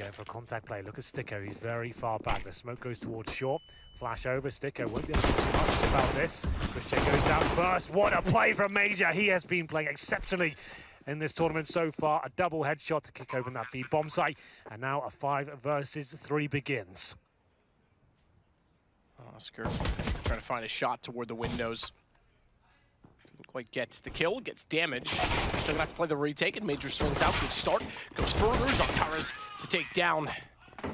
going for a contact play. Look at STYKO, he's very far back. The smoke goes towards short. Flash over, STYKO won't be able to do much about this. chrisJ goes down first. What a play from Major. He has been playing exceptionally in this tournament so far. A double headshot to kick open that B bomb site. And now a 5 versus 3 begins. Oskar trying to find a shot toward the windows. Didn't quite get the kill, gets damage. Still gonna have to play the retake, and Major swings out. Good start. Goes further. Xantares to take down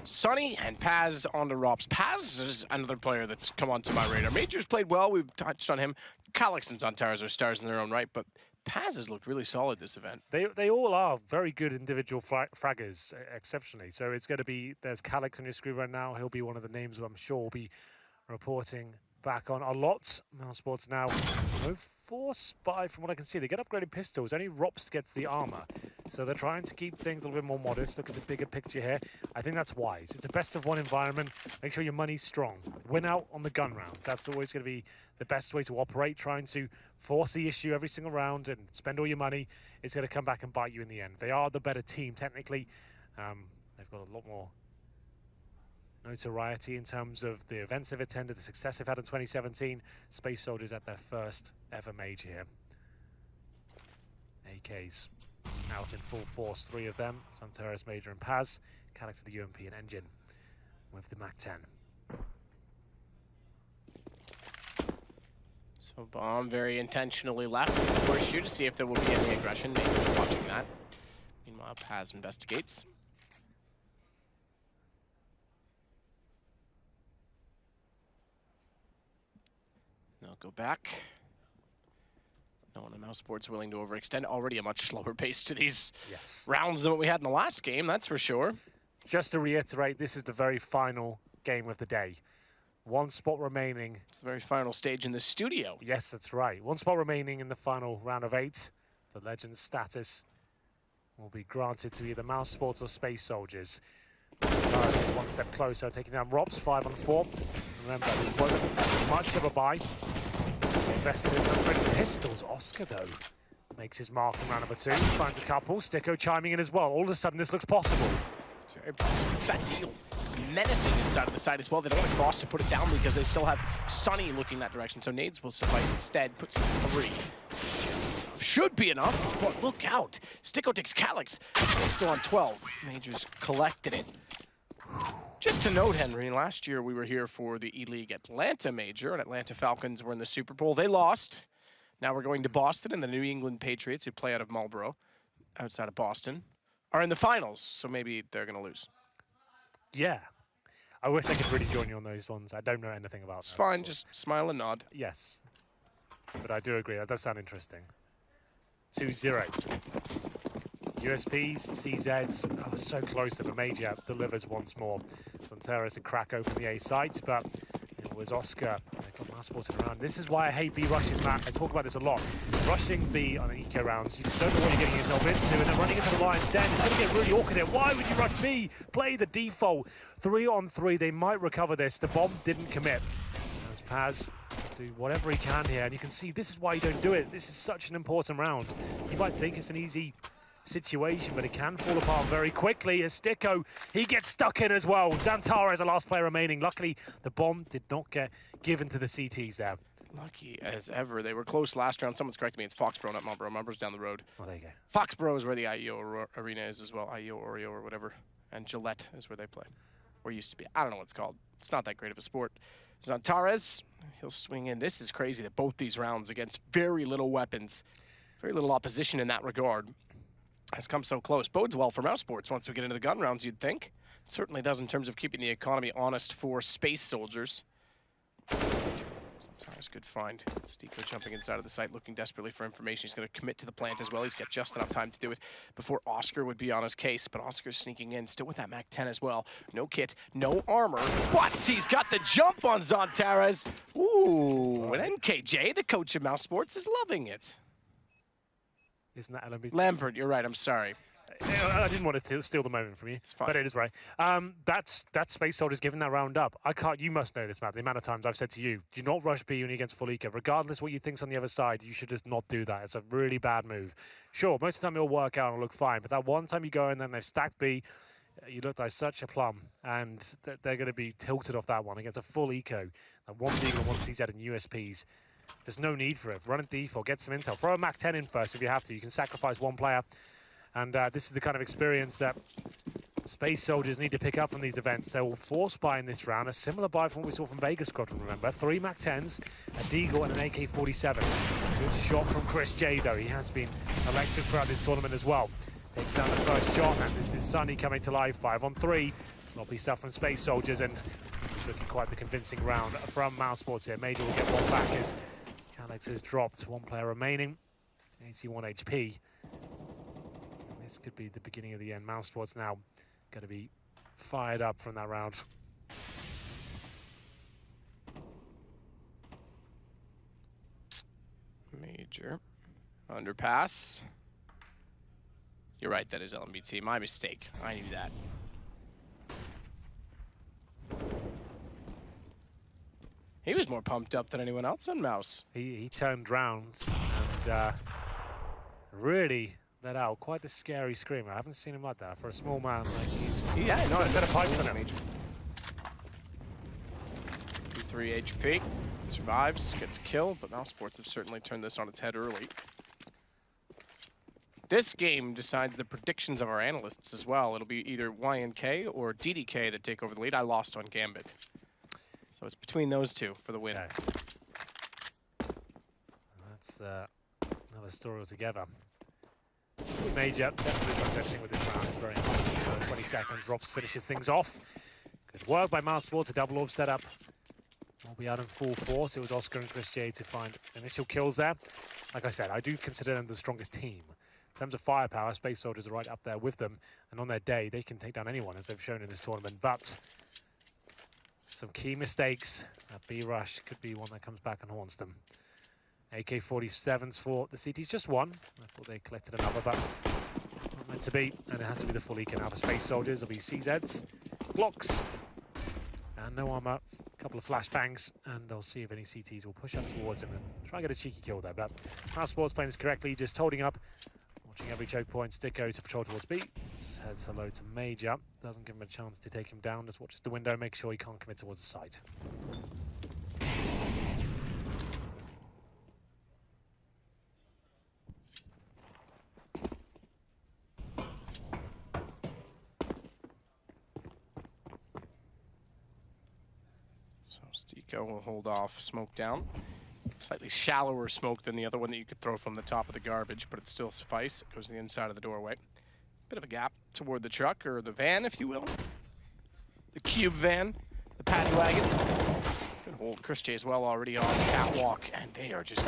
Sunny, and Paz on to ropz. Paz is another player that's come onto my radar. Major's played well. We've touched on him. Caly and Xantares are stars in their own right, but Paz has looked really solid this event. They all are very good individual fraggers, exceptionally. So it's going to be, there's Caly on your screen right now. He'll be one of the names I'm sure will be reporting back on a lot. Mousesports now move for Spy from what I can see. They get upgraded pistols. Only ropz gets the armor. So they're trying to keep things a little bit more modest. Look at the bigger picture here. I think that's wise. It's a best of one environment. Make sure your money's strong. Win out on the gun rounds. That's always going to be the best way to operate. Trying to force the issue every single round and spend all your money. It's going to come back and bite you in the end. They are the better team technically. They've got a lot more notoriety in terms of the events they've attended, the success they've had in 2017. Space Soldiers at their first ever major here. AKs out in full force, 3 of them. Xantares, Major and Paz. Caly to the UMP and ngiN with the MAC-10. So Bomb very intentionally left. Force you to see if there will be any aggression. Major's watching that. Meanwhile, Paz investigates. They'll go back. No one in Mousesports willing to overextend. Already a much slower pace to these rounds than what we had in the last game, that's for sure. Just to reiterate, this is the very final game of the day. 1 spot remaining. It's the very final stage in the studio. Yes, that's right. 1 spot remaining in the final round of 8. The Legends status will be granted to either Mousesports or Space Soldiers. Xantares is 1 step closer, taking down ropz, 5 on 4. Remember, this wasn't much of a buy. They invested in some great pistols. Oskar, though, makes his mark in round number 2. Finds a couple. STYKO chiming in as well. All of a sudden, this looks possible. Very possible. That deal menacing inside of the side as well. They don't want to cross to put it down because they still have Sunny looking that direction. So nades will suffice instead. Puts 3. Should be enough, but look out. STYKO takes Caly. Still on 12. Major's collected it. Just to note, Henry, last year we were here for the ELEAGUE Atlanta Major, and Atlanta Falcons were in the Super Bowl. They lost. Now we're going to Boston, and the New England Patriots, who play out of Marlboro, outside of Boston, are in the finals, so maybe they're going to lose. Yeah. I wish I could really join you on those ones. I don't know anything about that. It's fine, just smile and nod. Yes. But I do agree, that does sound interesting. 2-0. USPs, CZs, so close to the Major delivers once more. Xantares to crack open the A site, but it was Oskar. They got Mousesports around. This is why I hate B rushes, Matt. I talk about this a lot. Rushing B on the eco rounds, you just don't know what you're getting yourself into, and then running into the lion's den, it's going to get really awkward here. Why would you rush B? Play the default. 3 on 3, they might recover this. The bomb didn't commit. As Paz do whatever he can here, and you can see this is why you don't do it. This is such an important round. You might think it's an easy situation, but it can fall apart very quickly as STYKO, he gets stuck in as well. Xantares, the last player remaining. Luckily, the bomb did not get given to the CTs there. Lucky as ever. They were close last round. Someone's correcting me. It's Foxborough, not Marlborough. Marlborough's down the road. Oh, there you go. Foxborough is where the IEO Arena is as well. IEO, Oreo, or whatever. And Gillette is where they play. Or used to be. I don't know what it's called. It's not that great of a sport. Xantares, he'll swing in. This is crazy that both these rounds against very little weapons, very little opposition in that regard, has come so close. Bodes well for Mousesports once we get into the gun rounds, you'd think. It certainly does in terms of keeping the economy honest for Space Soldiers. Xantares, good find. STYKO jumping inside of the site, looking desperately for information. He's going to commit to the plant as well. He's got just enough time to do it before Oskar would be on his case, but Oscar's sneaking in, still with that MAC-10 as well. No kit, no armor, but he's got the jump on Xantares. Ooh, and ngiN, the coach of Mousesports, is loving it. Isn't that LMB? Lambert, you're right, I'm sorry. I didn't want to steal the moment from you. It's fine. But it is right. That's Space Soldiers giving that round up. You must know this, Matt. The amount of times I've said to you, do not rush B when you're against full eco. Regardless what you think's on the other side, you should just not do that. It's a really bad move. Sure, most of the time it'll work out and it'll look fine, but that one time you go in and they've stacked B, you look like such a plum, and they're going to be tilted off that one against a full eco. And one Deagle and one CZ and USPs. There's no need for it. Run a default, get some intel. Throw a Mac 10 in first if you have to. You can sacrifice one player. And this is the kind of experience that Space Soldiers need to pick up from these events. They will force buy in this round, a similar buy from what we saw from Vegas Squadron, remember. 3 Mac 10s, a Deagle and an AK-47. Good shot from chrisJ though. He has been electric throughout this tournament as well. Takes down the first shot, and this is Sunny coming to life. 5 on 3. Sloppy stuff from Space Soldiers, and this is looking quite the convincing round from Mousesports here. Major will get one back as Caly has dropped. 1 player remaining, 81 HP. And this could be the beginning of the end. Mousesports now going to be fired up from that round. Major. Underpass. You're right, that is LMBT. My mistake. I knew that. He was more pumped up than anyone else on Mouse. He turned round and really let out quite the scary scream. I haven't seen him like that for a small man. Like he's no, a set of pipes on him. 3 HP. Survives, gets a kill, but Mousesports have certainly turned this on its head early. This game decides the predictions of our analysts as well. It'll be either YNK or DDK that take over the lead. I lost on Gambit. So it's between those two for the win. Okay. That's another story altogether. Major definitely contesting with this round. It's very hard. 20 seconds. ropz finishes things off. Good work by Mousesports. A double orb setup. We'll be out in full force. It was Oskar and chrisJ to find initial kills there. Like I said, I do consider them the strongest team. In terms of firepower, Space Soldiers are right up there with them. And on their day, they can take down anyone, as they've shown in this tournament. But some key mistakes. That B rush could be one that comes back and haunts them. AK-47s for the CTs, just one. I thought they collected another, but not meant to be. And it has to be the full eco now for Space Soldiers. It'll be CZs, blocks, and no armor. A couple of flashbangs, and they'll see if any CTs will push up towards him and try and get a cheeky kill there. But Mousesports playing this correctly, just holding up, watching every choke point. STYKO to patrol towards B. Says hello to Major. Doesn't give him a chance to take him down. Just watches the window, make sure he can't commit towards the site. STYKO will hold off smoke down. Slightly shallower smoke than the other one that you could throw from the top of the garbage, but it still suffice. It goes to the inside of the doorway. Bit of a gap toward the truck, or the van, if you will. The cube van, the paddy wagon. Good hold. chrisJ as well already on the catwalk, and they are just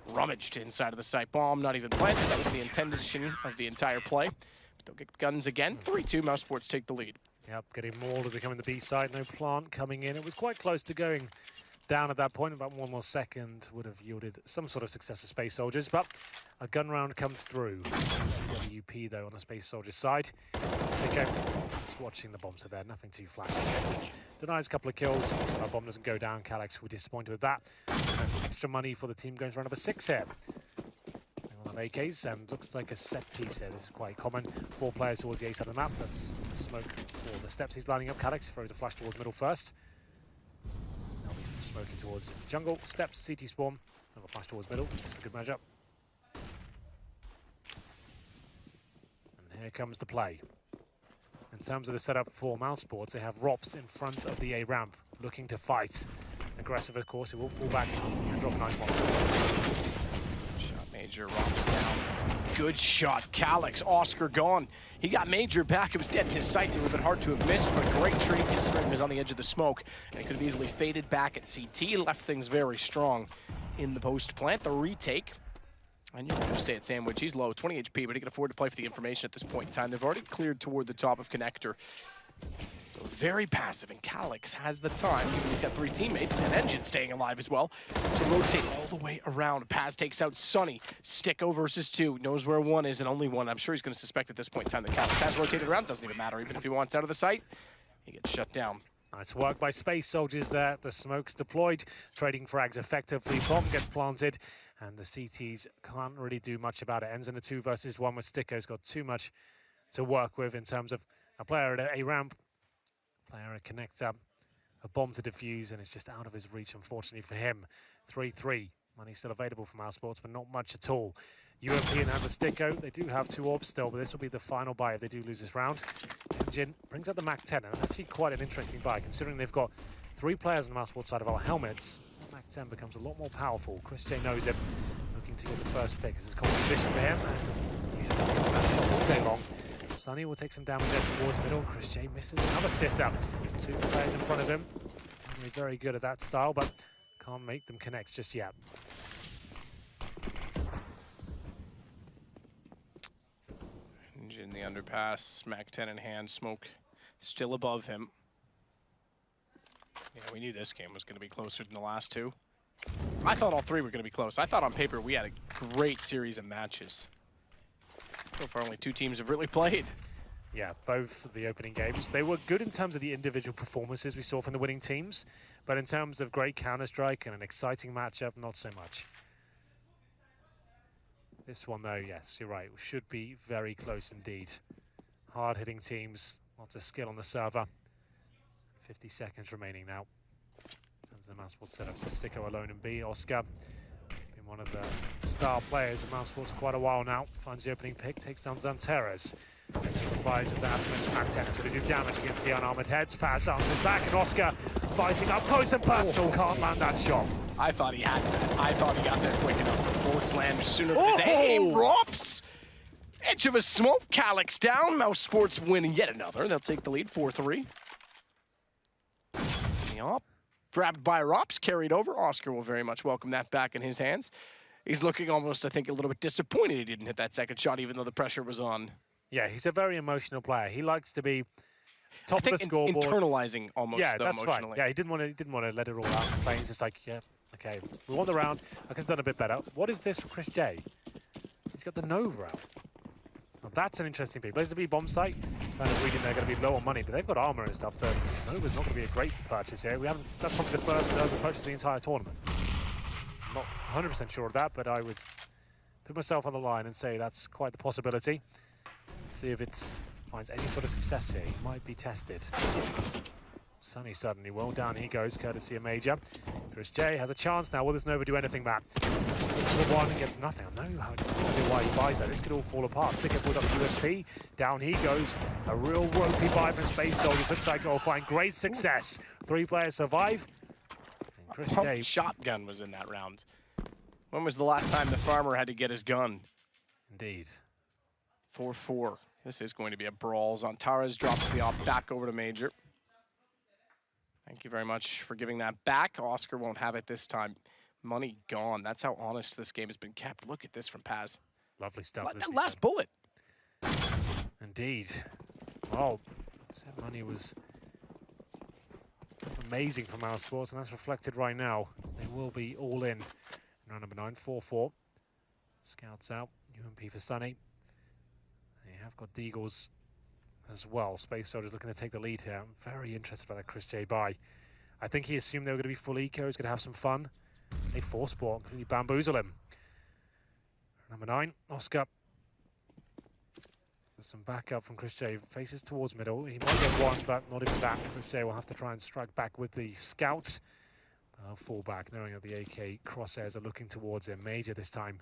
rummaged inside of the site. Bomb not even planted. That was the intention of the entire play. But they'll get guns again. 3-2, Mousesports take the lead. Yep, getting more to becoming the B side. No plant coming in. It was quite close to going down at that point. About one more second would have yielded some sort of success for Space Soldiers, but a gun round comes through. WP though on the Space Soldiers side. STYKO is watching the bombs there. Nothing too flashy. Denies a couple of kills. So our bomb doesn't go down. Caly, we're disappointed with that. Extra money for the team going to round number 6 here. AKs, and looks like a set piece here. This is quite common. 4 players towards the A side of the map. That's smoke for the steps he's lining up. Caly throws the flash towards middle first. Now we're smoking towards jungle. Steps, CT spawn. Another flash towards middle. That's a good measure. And here comes the play. In terms of the setup for Mousesports, they have ropz in front of the A ramp, looking to fight. Aggressive, of course. He will fall back and drop a nice bomb. Major ropz down. Good shot. Caly, Oskar gone. He got Major back. It was dead in his sights. It would have been hard to have missed, but a great trade because he was on the edge of the smoke. And it could have easily faded back at CT. Left things very strong in the post plant. The retake. And you're going to stay at Sandwich. He's low, 20 HP, but he can afford to play for the information at this point in time. They've already cleared toward the top of connector. So very passive, and Caly has the time, even he's got 3 teammates, and ngiN staying alive as well, to rotate all the way around. Paz takes out Sunny. STYKO versus 2, knows where 1 is and only 1. I'm sure he's going to suspect at this point in time that Caly has rotated around. Doesn't even matter, even if he wants out of the site, he gets shut down. Nice work by Space Soldiers there. The smoke's deployed, trading frags effectively. Bomb gets planted, and the CTs can't really do much about it. Ends in a 2 versus 1 with STYKO's got too much to work with in terms of A player at a ramp, player at connector, a bomb to defuse, and it's just out of his reach, unfortunately for him. 3-3. Money still available from Mousesports, but not much at all. UMP and have the STYKO. They do have 2 orbs still, but this will be the final buy if they do lose this round. ngiN brings out the Mac 10, and that's actually quite an interesting buy, considering they've got 3 players on the Mousesports side of our helmets. The Mac 10 becomes a lot more powerful. chrisJ knows it, looking to get the first pick. This is competition for him, and he's all day long. Sunny will take some damage there towards middle. chrisJ misses another sit-up. 2 players in front of him. Very, very good at that style, but can't make them connect just yet. ngiN the underpass, Mac 10 in hand, smoke still above him. Yeah, we knew this game was going to be closer than the last 2. I thought all 3 were going to be close. I thought on paper we had a great series of matches. So far, only 2 teams have really played. Yeah, both of the opening games. They were good in terms of the individual performances we saw from the winning teams, but in terms of great Counter-Strike and an exciting matchup, not so much. This one, though, yes, you're right, should be very close indeed. Hard-hitting teams, lots of skill on the server. 50 seconds remaining now. In terms of the Mousesports setups, the STYKO alone in B. Oskar, been one of the star players of Mousesports for quite a while now. Finds the opening pick, takes down Xantares. Replies with the Affluence Mac 10. It's going to do damage against the unarmored heads. Pass answers back, and Oskar fighting up close and personal. Can't land that shot. I thought he had that. I thought he got there quick enough. The bullets land sooner than his aim. ropz! Edge of a smoke. Calyx down. Mousesports winning yet another. They'll take the lead 4-3. Yup. Grabbed by ropz, carried over. Oskar will very much welcome that back in his hands. He's looking almost, I think, a little bit disappointed he didn't hit that second shot, even though the pressure was on. Yeah, he's a very emotional player. He likes to be top of the scoreboard. Internalizing almost, yeah, though, that's emotionally. right. Yeah, he didn't want to let it all out. Playing just like, yeah, okay, we won the round. I could have done a bit better. What is this for chrisJ? He's got the Nova out. Now, that's an interesting pick. Plays the B bomb site. Kind of reading they're going to be low on money, but they've got armor and stuff. The Nova's not going to be a great purchase here. We haven't. That's probably the first Nova purchase of the entire tournament. I'm not 100% sure of that, but I would put myself on the line and say that's quite the possibility. Let's see if it finds any sort of success here. He might be tested. Sunny suddenly will. Down he goes, courtesy of Major. chrisJ has a chance now. Will this Nova do anything, Matt? This one gets nothing. I know why he buys that. This could all fall apart. STYKO pulled up the USP. Down he goes. A real ropey buy from Space Soldiers. Looks like it'll find great success. 3 players survive. And chrisJ. Shotgun was in that round. When was the last time the farmer had to get his gun? Indeed. 4-4. This is going to be a brawl. Xantares drops the op back over to Major. Thank you very much for giving that back. Oskar won't have it this time. Money gone. That's how honest this game has been kept. Look at this from Paz. Lovely stuff. That last bullet. Indeed. Oh, that money was amazing from Mousesports, and that's reflected right now. They will be all in. Round number 9, 4-4. Scouts out. UMP for Sunny. They have got Deagles as well. Space Soldiers looking to take the lead here. I'm very interested by that chrisJ buy. I think he assumed they were going to be full eco. He's going to have some fun. They force sport, completely bamboozle him. Number 9, Oskar. There's some backup from chrisJ. Faces towards middle. He might get one, but not even that. chrisJ will have to try and strike back with the scouts. Fall back, knowing that the AK crosshairs are looking towards him. Major this time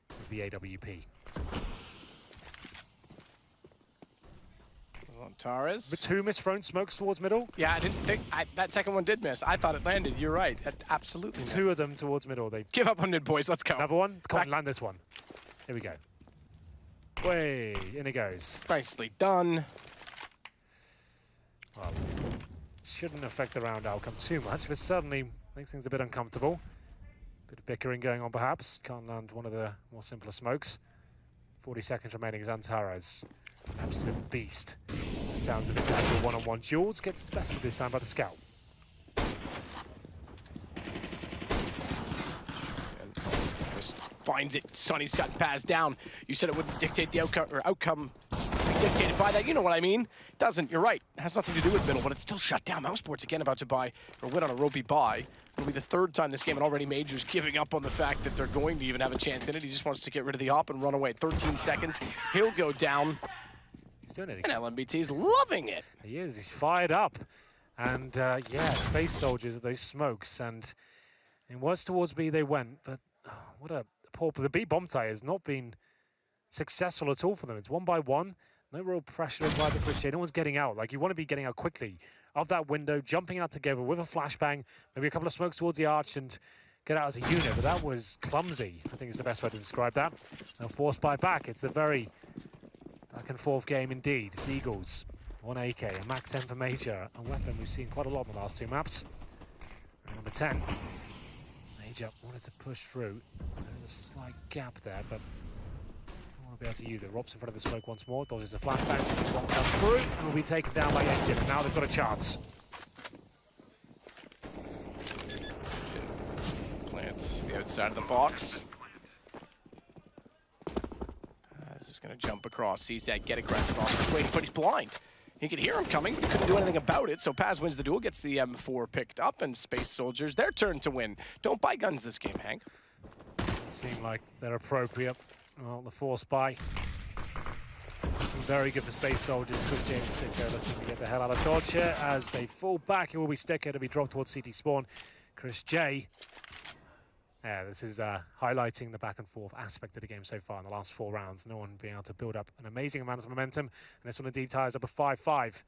with the AWP. Xantares. The 2 misthrown smokes towards middle. Yeah, I didn't think that second one did miss. I thought it landed. You're right. Absolutely. 2 of them towards middle. They give up on mid, boys. Let's go. Another one. Can't land this one. Here we go. Way in it goes. Nicely done. Well, shouldn't affect the round outcome too much, but certainly makes things a bit uncomfortable. Bit of bickering going on, perhaps. Can't land one of the more simpler smokes. 40 seconds remaining. Xantares, absolute beast in terms of the actual one-on-one duels. Gets bested this time by the scout. Just finds it. Sunny's got passed down. You said it wouldn't dictate the outcome dictated by that. You know what I mean? It doesn't. You're right. It has nothing to do with middle, but it's still shut down. Mousesports again about to buy or win on a ropey buy. It'll be the 3rd time this game, and already Major's giving up on the fact that they're going to even have a chance in it. He just wants to get rid of the op and run away. 13 seconds. He'll go down. He's doing it And again. LMBT's loving it. He is. He's fired up. And yeah, Space Soldiers, those smokes. And it was towards B they went. But what a poor... The B bomb tie has not been successful at all for them. It's 1 by 1. No real pressure by the chrisJ. No one's getting out. Like, you want to be getting out quickly of that window, jumping out together with a flashbang, maybe a couple of smokes towards the arch and get out as a unit. But that was clumsy, I think is the best way to describe that. Now forced by back. It's a very back and forth game indeed. The Eagles, 1 AK, a Mac 10 for Major, a weapon we've seen quite a lot in the last 2 maps. And number 10. Major wanted to push through. There's a slight gap there, but will be able to use it. ropz in front of the smoke once more. Dodges a flashbang, sees one come through, and will be taken down by ngiN. And now they've got a chance. Plants the outside of the box. This is going to jump across. Sees that, get aggressive. Oscar's waiting, but he's blind. He could hear him coming, but he couldn't do anything about it. So Paz wins the duel, gets the M4 picked up, and Space Soldiers, their turn to win. Don't buy guns this game, Hank. Seem like they're appropriate. Well, the force buy. Very good for Space Soldiers. chrisJ and STYKO looking to get the hell out of dodge here as they fall back. It will be STYKO to be dropped towards CT spawn. chrisJ. Yeah, this is highlighting the back and forth aspect of the game so far in the last 4 rounds. No one being able to build up an amazing amount of momentum. And this one indeed ties up a 5-5.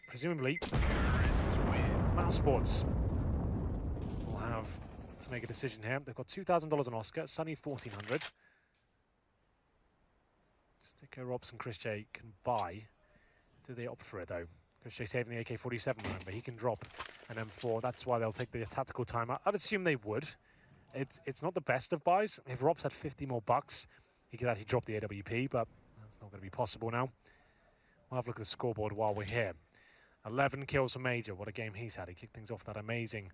Presumably, Mousesports will have to make a decision here. They've got $2,000 on Oscar, Sunny $1,400. STYKO, ropz and chrisJ can buy. Do they opt for it though? chrisJ saving the AK-47, remember. He can drop an M4. That's why they'll take the tactical timeout. I'd assume they would. It's not the best of buys. If ropz had 50 more bucks, he could actually drop the AWP, but that's not going to be possible now. We'll have a look at the scoreboard while we're here. 11 kills for Major. What a game he's had. He kicked things off that amazing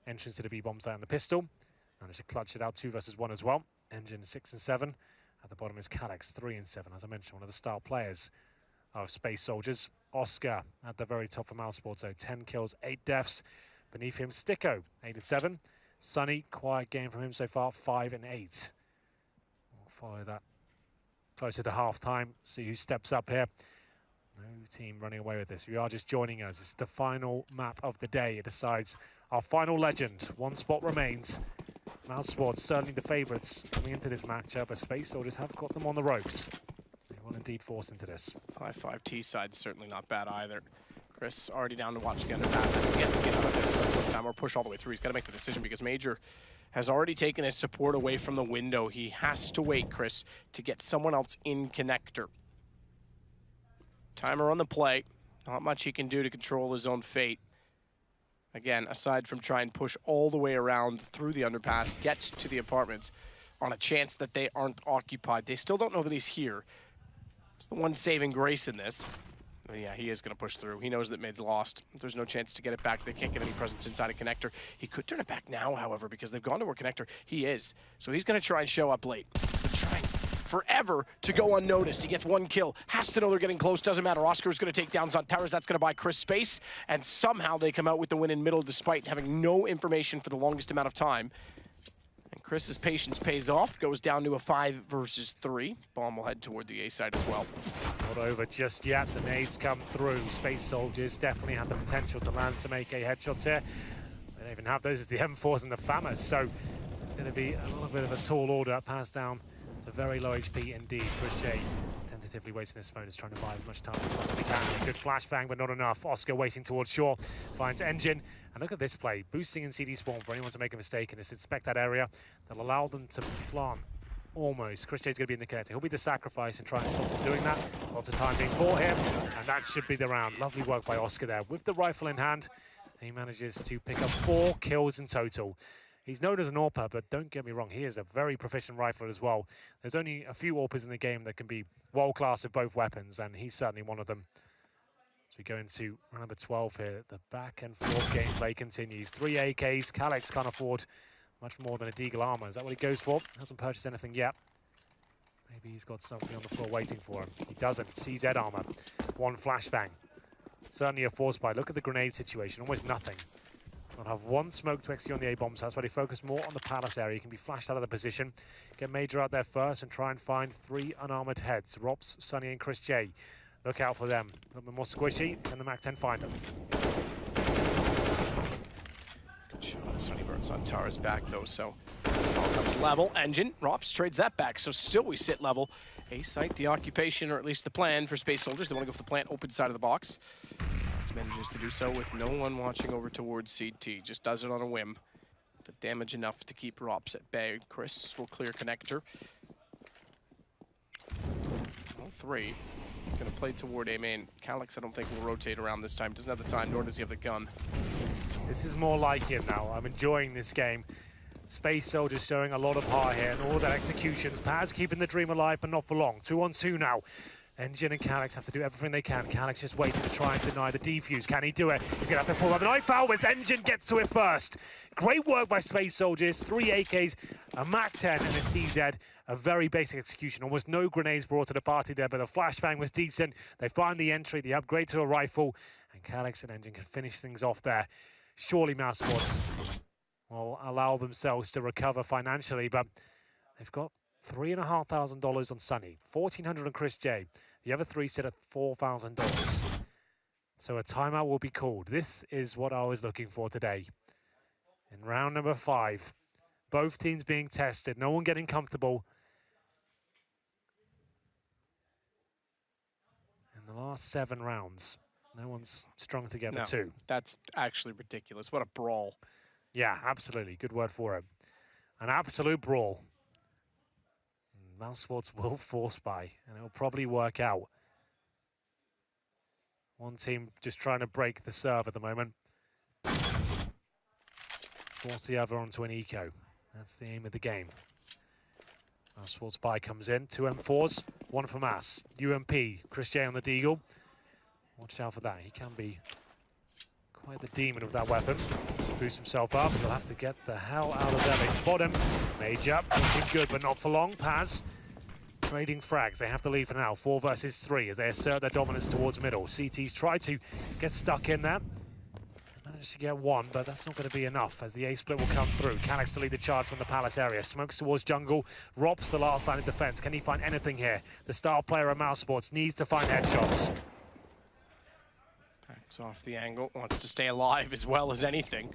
entrance to the B-bomb site on the pistol. Managed to clutch it out 2 versus 1 as well. ngiN 6 and 7. At the bottom is Caly 3 and 7. As I mentioned, one of the star players of Space Soldiers. Oskar at the very top for Mousesports, so 10 kills, 8 deaths. Beneath him, STYKO, 8 and 7. Sunny, quiet game from him so far, 5 and 8. We'll follow that closer to half-time, see who steps up here. No team running away with this. If you are just joining us, it's the final map of the day. It decides our final legend. 1 spot remains. Mousesports certainly the favourites coming into this matchup, but Space Soldiers have got them on the ropes. They will indeed force into this. 5-5 T side, certainly not bad either. Chris already down to watch the underpass. I think he has to get out of there at some point in time or push all the way through. He's got to make the decision because Major has already taken his support away from the window. He has to wait, Chris, to get someone else in connector. Timer on the play. Not much he can do to control his own fate. Again, aside from try and push all the way around through the underpass, gets to the apartments on a chance that they aren't occupied. They still don't know that he's here. It's the one saving grace in this. But yeah, he is going to push through. He knows that mid's lost. There's no chance to get it back. They can't get any presence inside a connector. He could turn it back now, however, because they've gone to a connector. He is. So he's going to try and show up late. But trying forever to go unnoticed. He gets 1 kill. Has to know they're getting close. Doesn't matter. Oscar's going to take down Xantares. That's going to buy Chris space. And somehow they come out with the win in middle despite having no information for the longest amount of time. And Chris's patience pays off. Goes down to a 5 versus 3. Bomb will head toward the A side as well. Not over just yet. The nades come through. Space Soldiers definitely have the potential to land some AK headshots here. They don't even have those as the M4s and the FAMAs, so it's going to be a little bit of a tall order. Passed down to very low HP indeed. chrisJ tentatively wasting his phone, is trying to buy as much time as possibly can. A good flashbang, but not enough. Oskar waiting towards shore, finds ngiN. And look at this play, boosting in CD spawn for anyone to make a mistake and just inspect that area. They'll allow them to plant almost. chrisJ's going to be in the connector. He'll be the sacrifice and try and stop them doing that. Lots of time being for him, and that should be the round. Lovely work by Oskar there. With the rifle in hand, he manages to pick up 4 kills in total. He's known as an AWPer, but don't get me wrong, he is a very proficient rifler as well. There's only a few AWPers in the game that can be world-class with both weapons, and he's certainly one of them. As we go into round number 12 here, the back and forth gameplay continues. 3 AKs, Caly can't afford much more than a Deagle armor. Is that what he goes for? Hasn't purchased anything yet. Maybe he's got something on the floor waiting for him. He doesn't. CZ armor. 1 flashbang. Certainly a force buy. Look at the grenade situation. Almost nothing. I'll have one smoke to execute on the A-bomb, so that's why they focus more on the palace area. You can be flashed out of the position. Get Major out there first and try and find 3 unarmored heads. ropz, Sunny, and chrisJ. Look out for them. A little bit more squishy. Can the MAC-10 find them? Good shot. Sunny burns on Xantares back, though, so all comes level. ngiN, ropz trades that back, so still we sit level. A site, the occupation, or at least the plan for Space Soldiers. They want to go for the plant open side of the box. Manages to do so with no one watching over towards CT. Just does it on a whim. The damage enough to keep ropz at bay. Chris will clear connector. All 3 going to play toward A main. Caly, I don't think will rotate around this time. Doesn't have the time, nor does he have the gun. This is more like him now. I'm enjoying this game. Space Soldiers showing a lot of heart here and all that executions. Paz keeping the dream alive, but not for long. 2-on-2 now. ngiN and Caly have to do everything they can. Caly just waiting to try and deny the defuse. Can he do it? He's going to have to pull up an knife out with ngiN gets to it first. Great work by Space Soldiers. 3 AKs, a MAC-10 and a CZ. A very basic execution. Almost no grenades brought to the party there, but the flashbang was decent. They find the entry, the upgrade to a rifle, and Caly and ngiN can finish things off there. Surely Mousesports will allow themselves to recover financially, but they've got $3,500 on Sunny, $1,400 on chrisJ. The other 3 sit at $4,000. So a timeout will be called. This is what I was looking for today. In round number 5, both teams being tested, no one getting comfortable. In the last 7 rounds, no one's strung together too. That's actually ridiculous. What a brawl. Yeah, absolutely. Good word for it. An absolute brawl. Mousesports will force buy, and it'll probably work out. One team just trying to break the serve at the moment. Force the other onto an eco. That's the aim of the game. Mousesports buy comes in. 2 M4s, 1 for Mass. UMP, chrisJ on the Deagle. Watch out for that. He can be quite the demon of that weapon. Boost himself up. He'll have to get the hell out of there. They spot him. Major, looking good, but not for long. Paz trading frags. They have to leave for now. 4 versus 3 as they assert their dominance towards middle. CT's tried to get stuck in there. Managed to get 1, but that's not going to be enough as the A split will come through. Caly to lead the charge from the palace area. Smokes towards jungle. ropz the last line of defense. Can he find anything here? The star player of Mousesports needs to find headshots. Backs off the angle. Wants to stay alive as well as anything.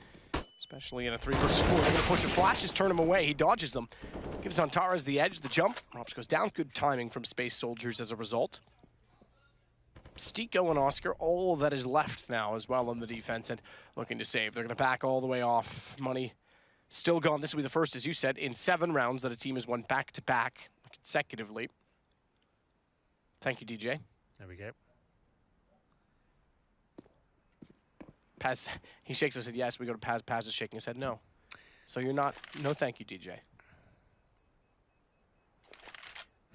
Especially in a 3 versus 4. They're going to push and flashes, turn him away. He dodges them. Gives Xantares the edge, the jump. ropz goes down. Good timing from Space Soldiers as a result. STYKO and Oskar, all that is left now as well on the defense and looking to save. They're going to back all the way off. Money still gone. This will be the first, as you said, in 7 rounds that a team has won back-to-back consecutively. Thank you, DJ. There we go. Paz, he shakes his head yes. We go to Paz. Paz is shaking his head no. So you're not, no thank you, DJ.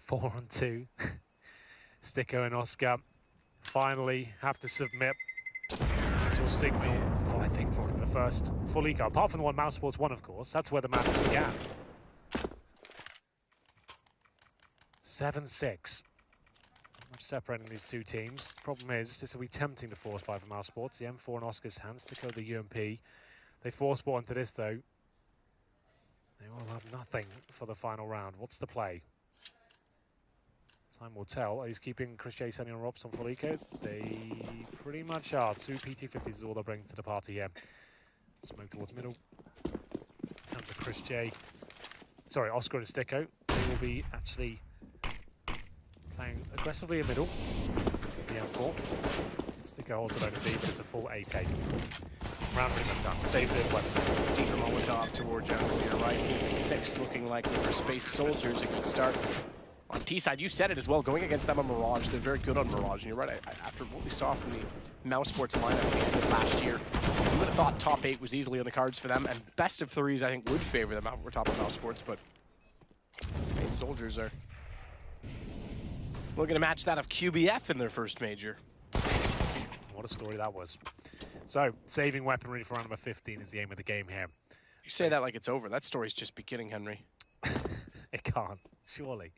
4-on-2. STYKO and Oskar finally have to submit. This will signal for, I think, probably the first full eco. Apart from the one Mousesports won, of course. That's where the match began. 7-6. Much separating these 2 teams. The problem is, this will be tempting to force buy for Mousesports. The M4 in Oskar's hands, STYKO the UMP. They force bought into this, though. They will have nothing for the final round. What's the play? Time will tell. He's keeping chrisJ, Sunny, and ropz on full eco. They pretty much are. 2 PT-50s is all they're bringing to the party here. Smoke towards middle. In terms of chrisJ. Sorry, Oskar and STYKO. They will be actually playing aggressively in middle. The M4. STYKO holds it on D, but it's a full A take. Round pretty much done. Save the weapon. Deeper Molotov toward jungle here, right? 6 looking likely for Space Soldiers. It could start on T-side. You said it as well, going against them on Mirage. They're very good on Mirage, and you're right. After what we saw from the Mousesports lineup at the end of last year, you would have thought top 8 was easily on the cards for them, and best of 3s, I think, would favor them over top of Mousesports, but Space Soldiers are looking to match that of QBF in their first major. What a story that was. So, saving weaponry for round number 15 is the aim of the game here. You say that like it's over. That story's just beginning, Henry. It can't, surely.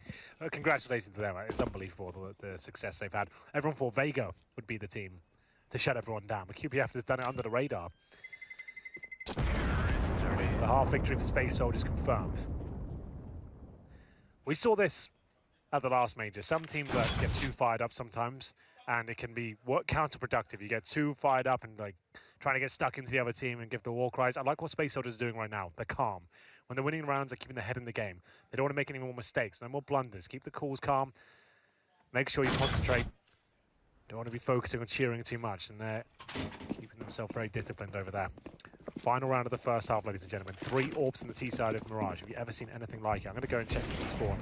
Congratulations to them. It's unbelievable the success they've had. Everyone thought Vega would be the team to shut everyone down, but QPF has done it under the radar. There it is, the half victory for Space Soldiers confirmed. We saw this at the last major. Some teams get too fired up sometimes, and it can be counterproductive. You get too fired up and like trying to get stuck into the other team and give the war cries. I like what Space Soldiers are doing right now. They're calm. When they're winning rounds, they're keeping their head in the game. They don't want to make any more mistakes, no more blunders. Keep the calls calm. Make sure you concentrate. Don't want to be focusing on cheering too much, and they're keeping themselves very disciplined over there. Final round of the first half, ladies and gentlemen. 3 orbs on the T side of Mirage. Have you ever seen anything like it? I'm going to go and check the T-spawn.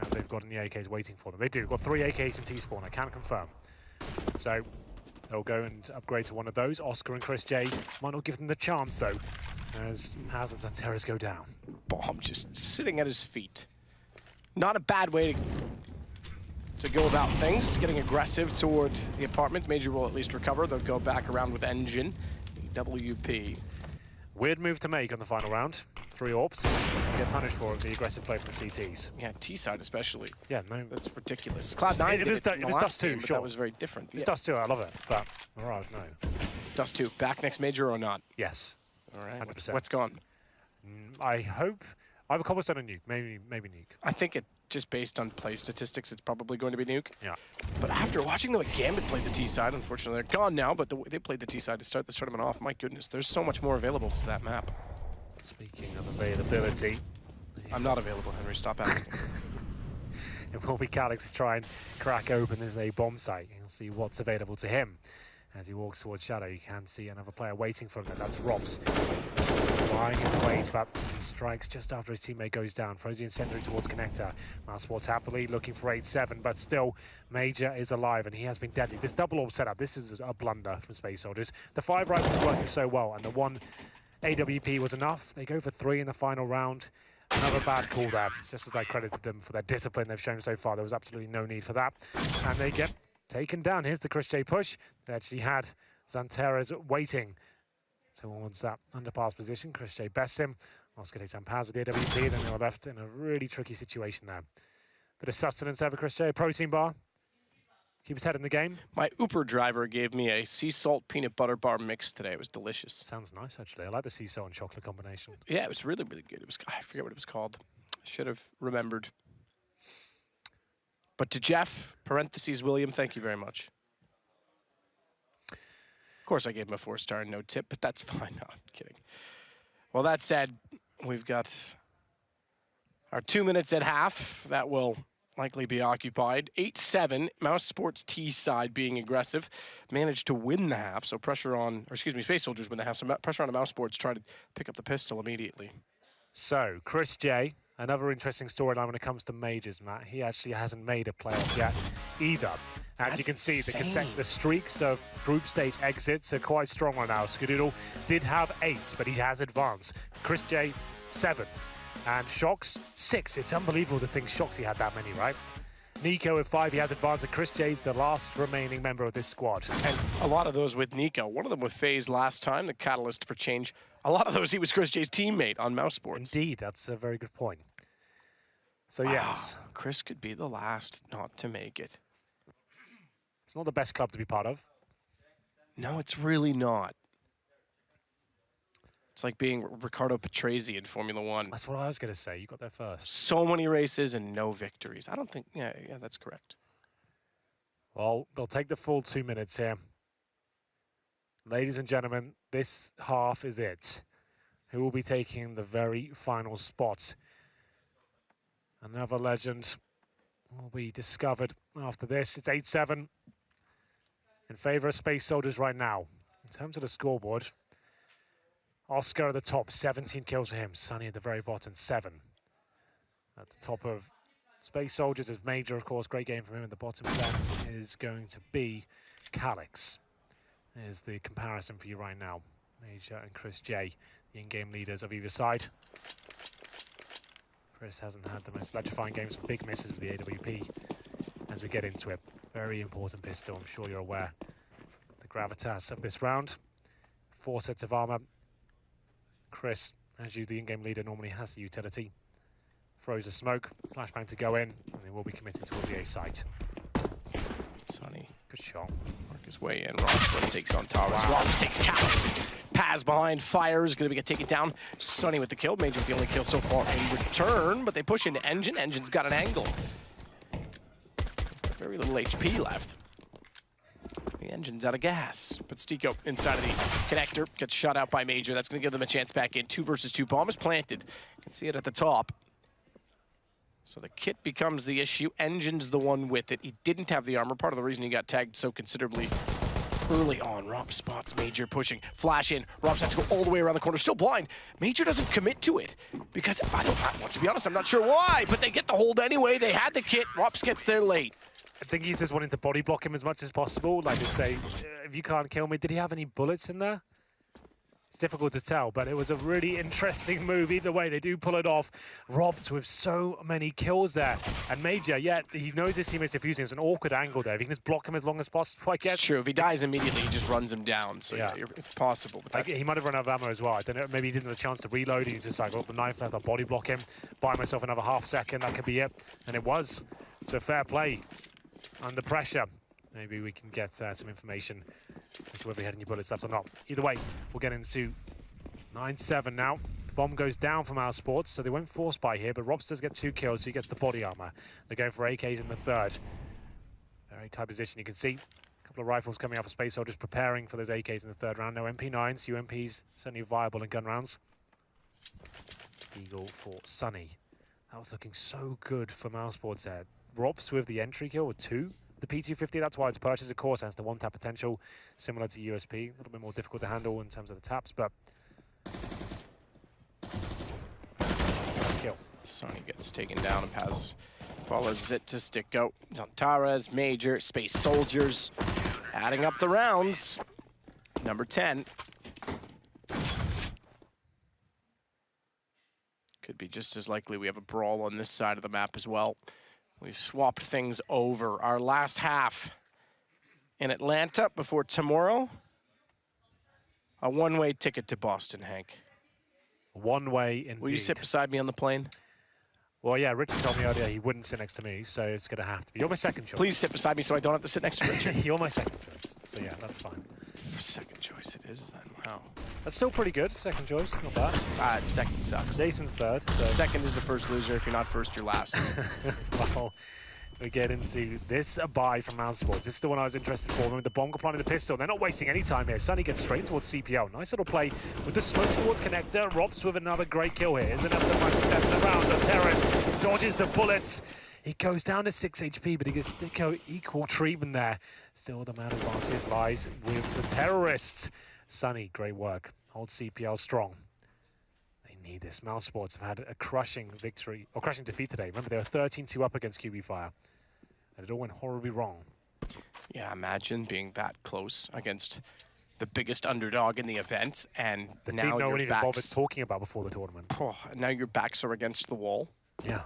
Now they've got any AKs waiting for them. They do. Got 3 AKs in T-spawn. I can confirm. So they'll go and upgrade to one of those. Oscar and chrisJ might not give them the chance, though, as Maz and Xantares go down. Bomb just sitting at his feet. Not a bad way to go about things. Getting aggressive toward the apartments. Major will at least recover. They'll go back around with ngiN. WP. Weird move to make on the final round. 3 orbs. Get punished for it, the aggressive play from the CTs. Yeah, T side especially. Yeah, no. That's ridiculous. Cloud9 did it in the last Dust 2, game, but sure. that was very different. It's Dust 2, I love it. But Mirage, no. Dust 2, back next major or not? Yes. All right, 100%. what's gone? I hope. I have a cobblestone and nuke. Maybe nuke. I think just based on play statistics, it's probably going to be nuke. Yeah. But after watching the way Gambit played the T side, unfortunately they're gone now, but the way they played the T side to start this tournament off, my goodness, there's so much more available to that map. Speaking of availability. I'm not available, Henry. Stop asking. It will be Calyx to try and crack open as a bomb site. You'll see what's available to him. As he walks towards Shadow, you can see another player waiting for him, and that's ropz. Lying in wait, but he strikes just after his teammate goes down. Throws the incendiary towards Connector. Mousesports have the lead, looking for 8-7, but still, Major is alive, and he has been deadly. This double orb setup, this is a blunder from Space Soldiers. The 5 rifles working so well, and the 1 AWP was enough. They go for 3 in the final round. Another bad call there. Just as I credited them for their discipline they've shown so far, there was absolutely no need for that. And they get taken down. Here's the chrisJ push. They actually had Xantares waiting towards that underpass position. chrisJ bests him. Oscar takes some pass with the AWP, then they were left in a really tricky situation there. Bit of sustenance over chrisJ, a protein bar. Keep his head in the game. My Uber driver gave me a sea salt peanut butter bar mix today. It was delicious. Sounds nice, actually. I like the sea salt and chocolate combination. Yeah, it was really, really good. It was, I forget what it was called. Should have remembered. But to Jeff, parentheses, William, thank you very much. Of course, I gave him a 4-star and no tip, but that's fine. No, I'm kidding. Well, that said, we've got our 2 minutes at half. That will likely be occupied. 8-7, Mousesports T side being aggressive. Managed to win the half, so pressure on, or excuse me, Space Soldiers win the half, so pressure on the Mousesports try to pick up the pistol immediately. So, chrisJ, another interesting storyline when it comes to majors, Matt. He actually hasn't made a playoff yet either. And That's you can see insane. the streaks of group stage exits are quite strong right now. Skadoodle did have 8, but he has advanced. chrisJ, 7. And Shox, 6. It's unbelievable to think Shoxy had that many, right? ngiN with 5, he has advanced, and chrisJ's the last remaining member of this squad. And a lot of those with ngiN. One of them with FaZe last time, the catalyst for change. A lot of those, he was chrisJ's teammate on Mousesports. Indeed, that's a very good point. So Wow. yes. Chris could be the last not to make it. It's not the best club to be part of. No, it's really not. It's like being Riccardo Patrese in Formula One. That's what I was going to say. You got there first. So many races and no victories. I don't think, yeah, that's correct. Well, they'll take the full 2 minutes here. Ladies and gentlemen, this half is it. Who will be taking the very final spot? Another legend will be discovered after this. It's 8-7 in favor of Space Soldiers right now. In terms of the scoreboard, Oscar at the top, 17 kills for him. Sunny at the very bottom, 7. At the top of Space Soldiers is Major, of course, great game from him. At the bottom of them is going to be Calyx. There's the comparison for you right now. Major and chrisJ, the in-game leaders of either side. Chris hasn't had the most electrifying games, some big misses with the AWP as we get into it. Very important pistol, I'm sure you're aware. The gravitas of this round. 4 sets of armor. Chris, as you, the in-game leader, normally has the utility. Throws a smoke, flashbang to go in, and they will be committed towards the A site. Sunny. Good shot. his way in. ropz takes Xantares. ropz takes Caly. Paz behind, fires, going to get taken down. Sunny with the kill. mgiN with the only kill so far in return, but they push into ngiN. ngiN's got an angle. Very little HP left. The engine's out of gas, but STYKO inside of the connector gets shot out by Major. That's going to give them a chance back in. 2 versus 2. Bomb is planted. You can see it at the top. So the kit becomes the issue. ngiN's the one with it. He didn't have the armor. Part of the reason he got tagged so considerably early on. ropz spots Major pushing. Flash in. ropz has to go all the way around the corner. Still blind. Major doesn't commit to it because, to be honest, I'm not sure why, but they get the hold anyway. They had the kit. ropz gets there late. I think he's just wanting to body block him as much as possible. Like to say, if you can't kill me, did he have any bullets in there? It's difficult to tell, but it was a really interesting move. Either way, they do pull it off. ropz with so many kills there. And Major, yeah, he knows his teammate's defusing. It's an awkward angle there. If he can just block him as long as possible, I guess. It's true. If he dies immediately, he just runs him down. So yeah, it's possible. But he might have run out of ammo as well. I don't know. Maybe he didn't have a chance to reload. He's just like, well, the knife left, I'll body block him. Buy myself another half second. That could be it. And it was. So fair play. Under pressure. Maybe we can get some information as to whether he had any bullets left or not. Either way, we'll get into 9-7 now. The bomb goes down from Mousesports, so they won't force buy here, but ropz does get 2 kills, so he gets the body armor. They're going for AKs in the 3rd. Very tight position. You can see a couple of rifles coming out for Space Soldiers preparing for those AKs in the 3rd round. No MP9s, UMPs certainly viable in gun rounds. Eagle for Sunny. That was looking so good for Mousesports there. ropz with the entry kill with 2. The P250, that's why it's purchased, of course, has the 1-tap potential, similar to USP. A little bit more difficult to handle in terms of the taps, but nice kill. Sunny gets taken down and Paz follows it to STYKO. Xantares, Major, Space Soldiers, adding up the rounds. Number 10. Could be just as likely we have a brawl on this side of the map as well. We've swapped things over. Our last half in Atlanta before tomorrow. A one-way ticket to Boston, Hank. One way indeed. Will you sit beside me on the plane? Well, yeah, Richard told me earlier he wouldn't sit next to me, so it's going to have to be. You're my second choice. Please sit beside me so I don't have to sit next to Richard. You're my second choice, so yeah, that's fine. Second choice it is then, wow. That's still pretty good, second choice, not bad. Second sucks. Jason's 3rd. So. Second is the first loser. If you're not first, you're last. Well, we get into this buy from Mousesports. This is the one I was interested for. With the bomb applying the pistol. They're not wasting any time here. Sunny gets straight towards CPO. Nice little play with the smoke towards connector. ropz with another great kill here. Here's another 5 in the round. Xantares dodges the bullets. He goes down to 6 HP, but he gets STYKO equal treatment there. Still, the man advantage lies with the terrorists. Sunny, great work. Hold CPL strong. They need this. Mousesports have had a crushing victory, or crushing defeat today. Remember, they were 13-2 up against QB Fire. And it all went horribly wrong. Yeah, imagine being that close against the biggest underdog in the event, and the now team no one your even bothered backs... talking about before the tournament. Oh, now your backs are against the wall. Yeah.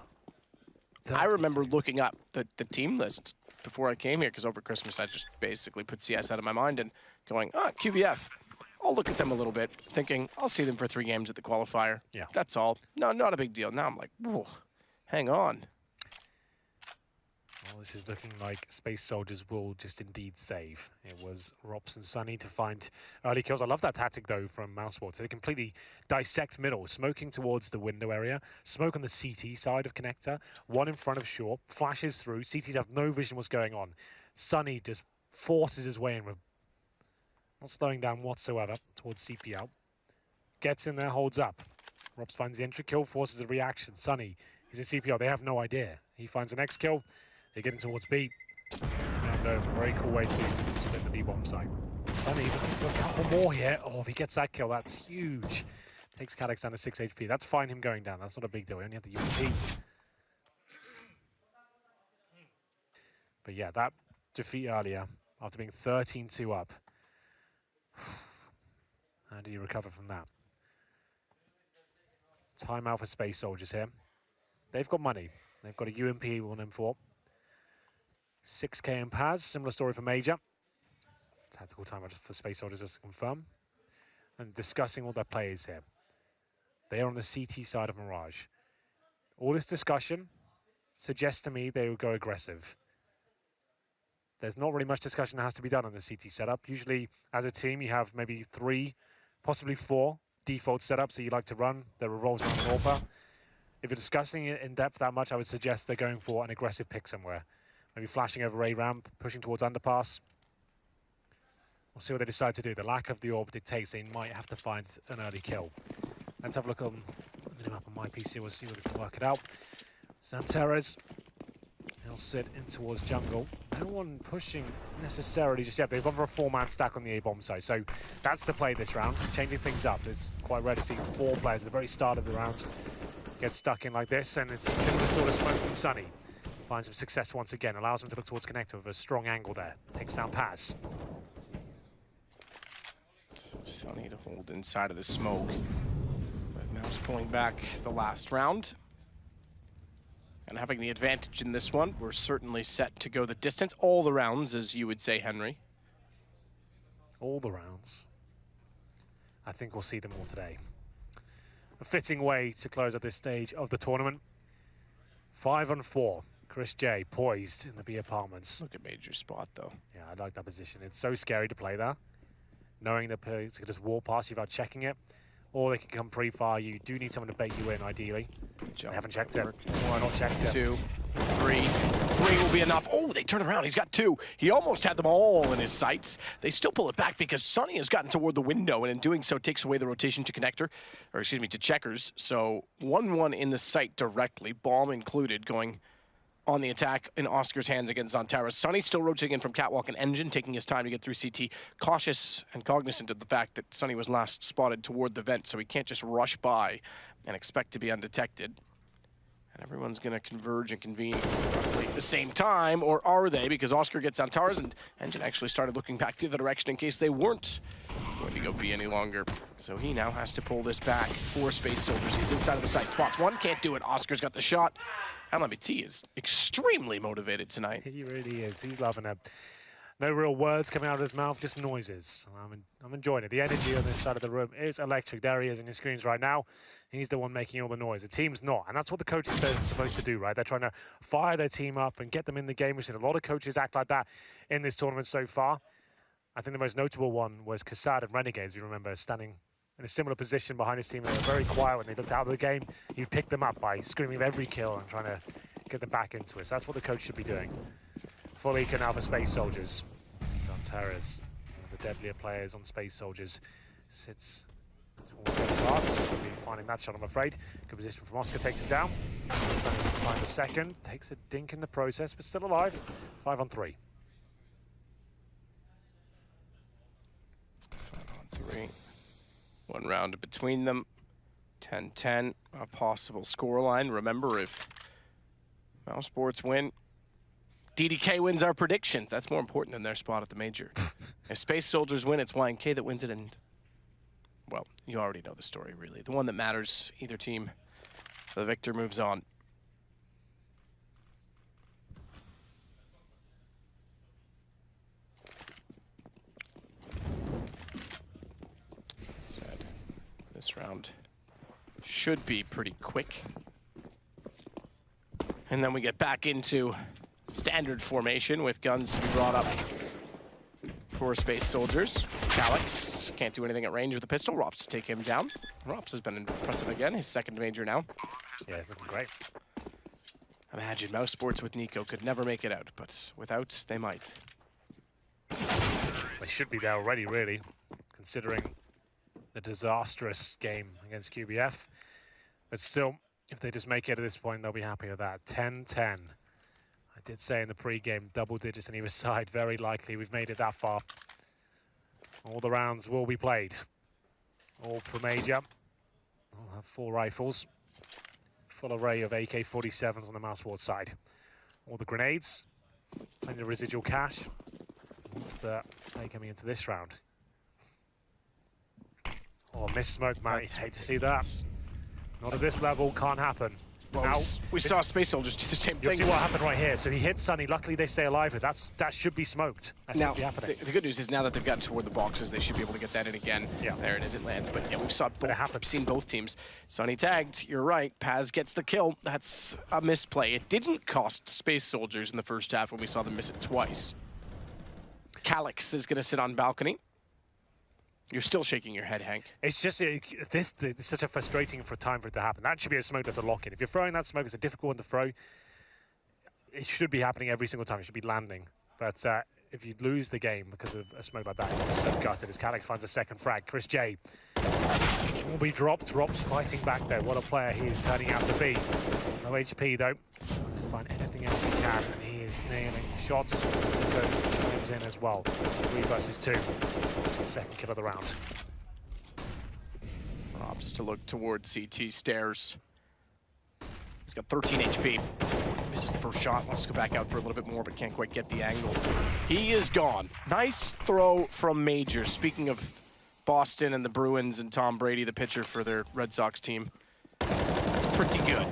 I remember looking up the team list before I came here, because over Christmas I just basically put CS out of my mind and going, QBF. I'll look at them a little bit, thinking, I'll see them for 3 games at the qualifier. Yeah. That's all. No, not a big deal. Now I'm like, whoa, hang on. Well, this is looking like Space Soldiers will just indeed save. It was ropz and Sunny to find early kills. I love that tactic, though, from Mousesports. They completely dissect middle, smoking towards the window area, smoke on the CT side of connector, one in front of shore, flashes through. CTs have no vision what's going on. Sunny just forces his way in with not slowing down whatsoever towards CPL. Gets in there, holds up. ropz finds the entry kill, forces a reaction. Sunny, he's in CPL. They have no idea. He finds the next kill. They're getting towards B. And a very cool way to split the B bomb site. Sunny looking for a couple more here. Oh, if he gets that kill, that's huge. Takes Caly down to 6 HP. That's fine, him going down. That's not a big deal. We only have the UMP. But yeah, that defeat earlier, after being 13-2 up. How do you recover from that? Timeout for Space Soldiers here. They've got money. They've got a UMP 1M4. 6k in Paz, similar story for Major. Tactical timeout for Space Soldiers, just to confirm. And discussing all their players here. They are on the CT side of Mirage. All this discussion suggests to me they will go aggressive. there's not really much discussion that has to be done on the CT setup. Usually, as a team, you have maybe 3, possibly 4 default setups that you like to run that revolves around an AWPer. If you're discussing it in depth that much, I would suggest they're going for an aggressive pick somewhere. Maybe flashing over A ramp, pushing towards underpass. We'll see what they decide to do. The lack of the AWP dictates they might have to find an early kill. Let's have a look on the map on my PC. We'll see what we can work it out. Xantares, he'll sit in towards jungle. No one pushing necessarily just yet. They've gone for a 4-man stack on the A-bomb side. So that's the play this round, changing things up. It's quite rare to see 4 players at the very start of the round get stuck in like this, and it's a similar sort of smoke from Sunny. Finds some success once again, allows him to look towards connector with a strong angle there. Takes down Paz. Sunny to hold inside of the smoke. But Mouse pulling back the last round. And having the advantage in this one, we're certainly set to go the distance. All the rounds, as you would say, Henry. All the rounds. I think we'll see them all today. A fitting way to close at this stage of the tournament. 5 on 4. chrisJ poised in the B apartments. Look at Major's spot, though. Yeah, I like that position. It's so scary to play there. Knowing that players can just walk past you without checking it. Or they can come pre-fire you. You do need someone to bait you in, ideally. They haven't checked it. Why not checked it? 2, 3. 3 will be enough. Oh, they turn around. He's got 2. He almost had them all in his sights. They still pull it back because Sunny has gotten toward the window, and in doing so takes away the rotation to connector, or excuse me, to checkers. So 1-1 in the sight directly, bomb included, going on the attack in Oscar's hands against Xantares. Sunny still rotating in from catwalk and engine, taking his time to get through CT. Cautious and cognizant of the fact that Sunny was last spotted toward the vent, so he can't just rush by and expect to be undetected. And everyone's going to converge and convene roughly at the same time, or are they? Because Oscar gets Xantares, and engine actually started looking back the other direction in case they weren't going to go B any longer. So he now has to pull this back for Space Soldiers. He's inside of the site. Spots 1, can't do it. Oscar's got the shot. LMT is extremely motivated tonight. He really is. He's loving it. No real words coming out of his mouth, just noises. I'm enjoying it. The energy on this side of the room is electric. There he is in your screens right now. He's the one making all the noise. The team's not. And that's what the coaches are supposed to do, right? They're trying to fire their team up and get them in the game. We've seen a lot of coaches act like that in this tournament so far. I think the most notable one was Cassad and Renegades, you remember, standing in a similar position behind his team. They were very quiet when they looked out of the game. You'd pick them up by screaming of every kill and trying to get them back into it. So that's what the coach should be doing. Full eco now for Space Soldiers. Xantares, one of the deadlier players on Space Soldiers, sits towards the pass. Will be finding that shot, I'm afraid. Good position from Oscar, takes him down. Sunny to find the second, takes a dink in the process, but still alive. 5 on 3. 5 on 3. 1 round between them. 10-10, a possible scoreline. Remember, if Mousesports win, DDK wins our predictions. That's more important than their spot at the major. If Space Soldiers win, it's YNK that wins it, and, well, you already know the story, really. The one that matters, either team, the victor moves on. Said, this round should be pretty quick. And then we get back into standard formation with guns to be brought up for Space Soldiers. Alex can't do anything at range with the pistol. ropz to take him down. ropz has been impressive again, his second major now. Yeah, he's looking great. Imagine Mousesports with Nico could never make it out, but without, they might. They should be there already, really, considering the disastrous game against QBF. But still, if they just make it at this point, they'll be happy with that. 10-10. I did say in the pre-game, double digits on either side. Very likely we've made it that far. All the rounds will be played. All per major. We'll have 4 rifles. Full array of AK-47s on the Mousesports side. All the grenades. Plenty of residual cash. What's the play coming into this round? Oh, missed smoke, mate. Hate to see that. Not at this level, can't happen. Well, now, we saw Space Soldiers do the same you'll thing. see what happened right here. So he hits Sunny. Luckily, they stay alive. But that should be smoked. That now, should be happening. the good news is now that they've gotten toward the boxes, they should be able to get that in again. Yeah. There it is, it lands. But yeah, we've seen both teams. Sunny tagged, you're right. Paz gets the kill. That's a misplay. It didn't cost Space Soldiers in the first half when we saw them miss it twice. Caly is going to sit on balcony. You're still shaking your head, Hank. It's just, it's such a frustrating time for it to happen. That should be a smoke that's a lock-in. If you're throwing that smoke, it's a difficult one to throw. It should be happening every single time. It should be landing. But if you lose the game because of a smoke like that, you're so gutted as Caly finds a second frag. chrisJ will be dropped. ropz fighting back there. What a player he is turning out to be. No HP though. To find anything else he can, and he is nailing shots. Chimes in as well. 3 versus 2. That's his second kill of the round. ropz to look towards CT stairs. He's got 13 HP. Misses the first shot, wants to go back out for a little bit more, but can't quite get the angle. He is gone. Nice throw from Major. Speaking of Boston and the Bruins and Tom Brady, the pitcher for their Red Sox team. It's pretty good.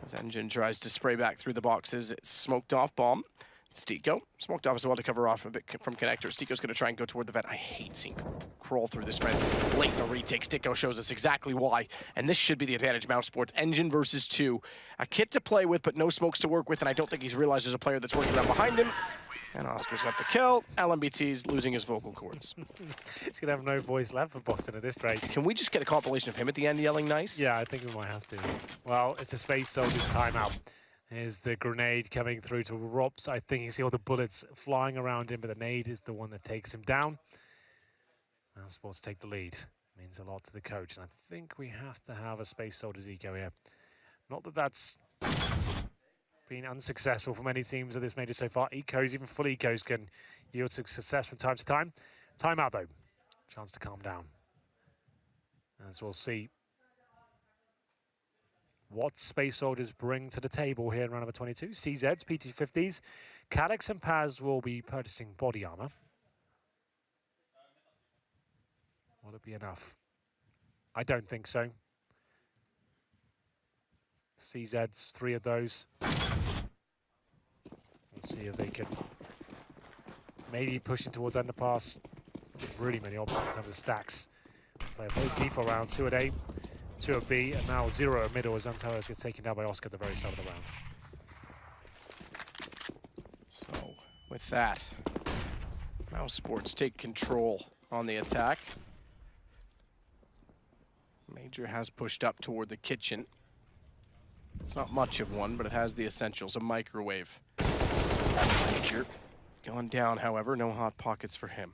As ngiN tries to spray back through the boxes, it's smoked off bomb. STYKO smoked off as well to cover off a bit from connector. STYKO's going to try and go toward the vent. I hate seeing people crawl through this vent late in the retake. STYKO shows us exactly why, and this should be the advantage. Mousesports, ngiN versus 2. A kit to play with, but no smokes to work with, and I don't think he's realized there's a player that's working around behind him. And Oscar's got the kill. LMBT's losing his vocal cords. He's going to have no voice left for Boston at this rate. Can we just get a compilation of him at the end yelling nice? Yeah, I think we might have to. Well, it's a Space Soldiers timeout. Here's the grenade coming through to ropz. I think you see all the bullets flying around him, but the nade is the one that takes him down. Mousesports take the lead. Means a lot to the coach, and I think we have to have a Space Soldiers eco here. Not that that's been unsuccessful for many teams of this major so far. Ecos, even full ecos, can yield success from time to time. Timeout, though. Chance to calm down. As we'll see what Space Soldiers bring to the table here in round number 22. CZs, P250s. Caly and Paz will be purchasing body armor. Will it be enough? I don't think so. CZs, 3 of those. We'll see if they can maybe pushing towards underpass. There's not really many options in terms of stacks. Play a very default round, 2 at A. 2 at B, and now 0 at middle as Xantares gets taken down by Oskar at the very start of the round. So, with that, Mousesports take control on the attack. Major has pushed up toward the kitchen. It's not much of one, but it has the essentials, a microwave. Major going down, however, no hot pockets for him.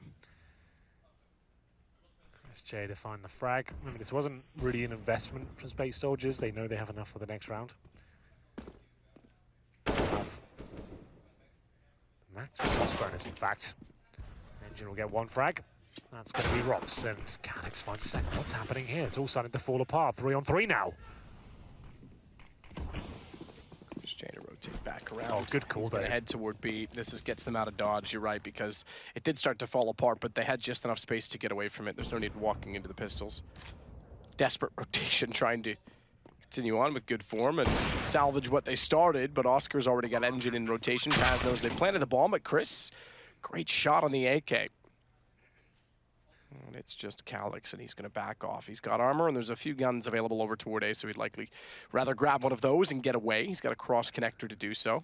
chrisJ to find the frag. Remember, this wasn't really an investment from Space Soldiers. They know they have enough for the next round. Max plus bonus, in fact. ngiN will get 1 frag. That's going to be ropz, and Caly finds a second. What's happening here? It's all starting to fall apart. 3 on 3 now. Just trying to rotate back around. Oh, good call there. Head toward B. This gets them out of dodge, you're right, because it did start to fall apart, but they had just enough space to get away from it. There's no need walking into the pistols. Desperate rotation, trying to continue on with good form and salvage what they started, but Oscar's already got ngiN in rotation. Paz knows they planted the bomb, but Chris, great shot on the AK. And it's just Caly, and he's going to back off. He's got armor, and there's a few guns available over toward A, so he'd likely rather grab one of those and get away. He's got a cross connector to do so.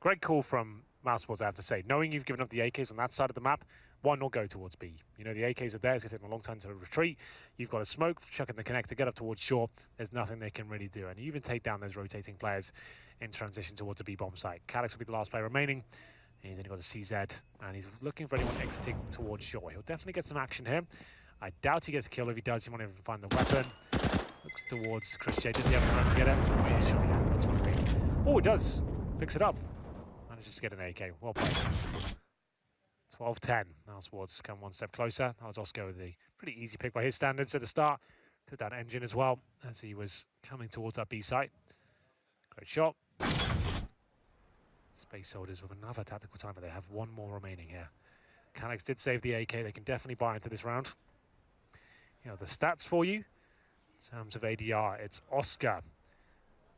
Great call from Mousesports, I have to say. Knowing you've given up the AKs on that side of the map, why not go towards B? You know, the AKs are there. It's going to take them a long time to retreat. You've got a smoke, chucking the connector, get up towards shore. There's nothing they can really do. And you even take down those rotating players in transition towards the B bomb site. Caly will be the last player remaining. He's only got a CZ, and he's looking for anyone exiting towards shore. He'll definitely get some action here. I doubt he gets a kill. If he does, he won't even find the weapon. Looks towards chrisJ. Did he have time to get it? Oh, he does. Picks it up. Manages to get an AK. Well played. 12-10. Mousesports come 1 step closer. That was Oskar with a pretty easy pick by his standards at the start. Took down ngiN as well as he was coming towards that B site. Great shot. Space Soldiers with another tactical timer. They have 1 more remaining here. Caly did save the AK. They can definitely buy into this round. You know, the stats for you, in terms of ADR, it's Oskar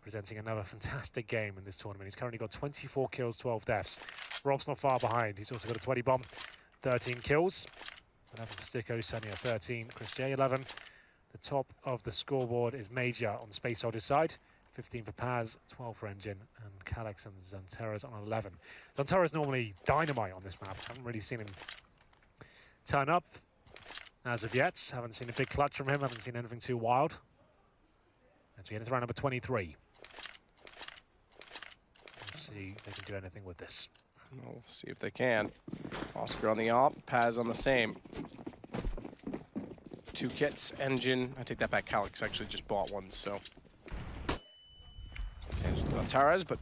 presenting another fantastic game in this tournament. He's currently got 24 kills, 12 deaths. ropz not far behind. He's also got a 20 bomb, 13 kills. 11 for STYKO, Sunny at 13. chrisJ 11. The top of the scoreboard is Major on the Space Soldiers side. 15 for Paz, 12 for ngiN, and Calyx and Xantares on 11. Xantares normally dynamite on this map. Haven't really seen him turn up as of yet. Haven't seen a big clutch from him. Haven't seen anything too wild. Actually, it's round number 23. Let's see if they can do anything with this. We'll see if they can. Oskar on the op, Paz on the same. 2 kits, ngiN. I take that back. Calyx actually just bought one, so. Xantares, but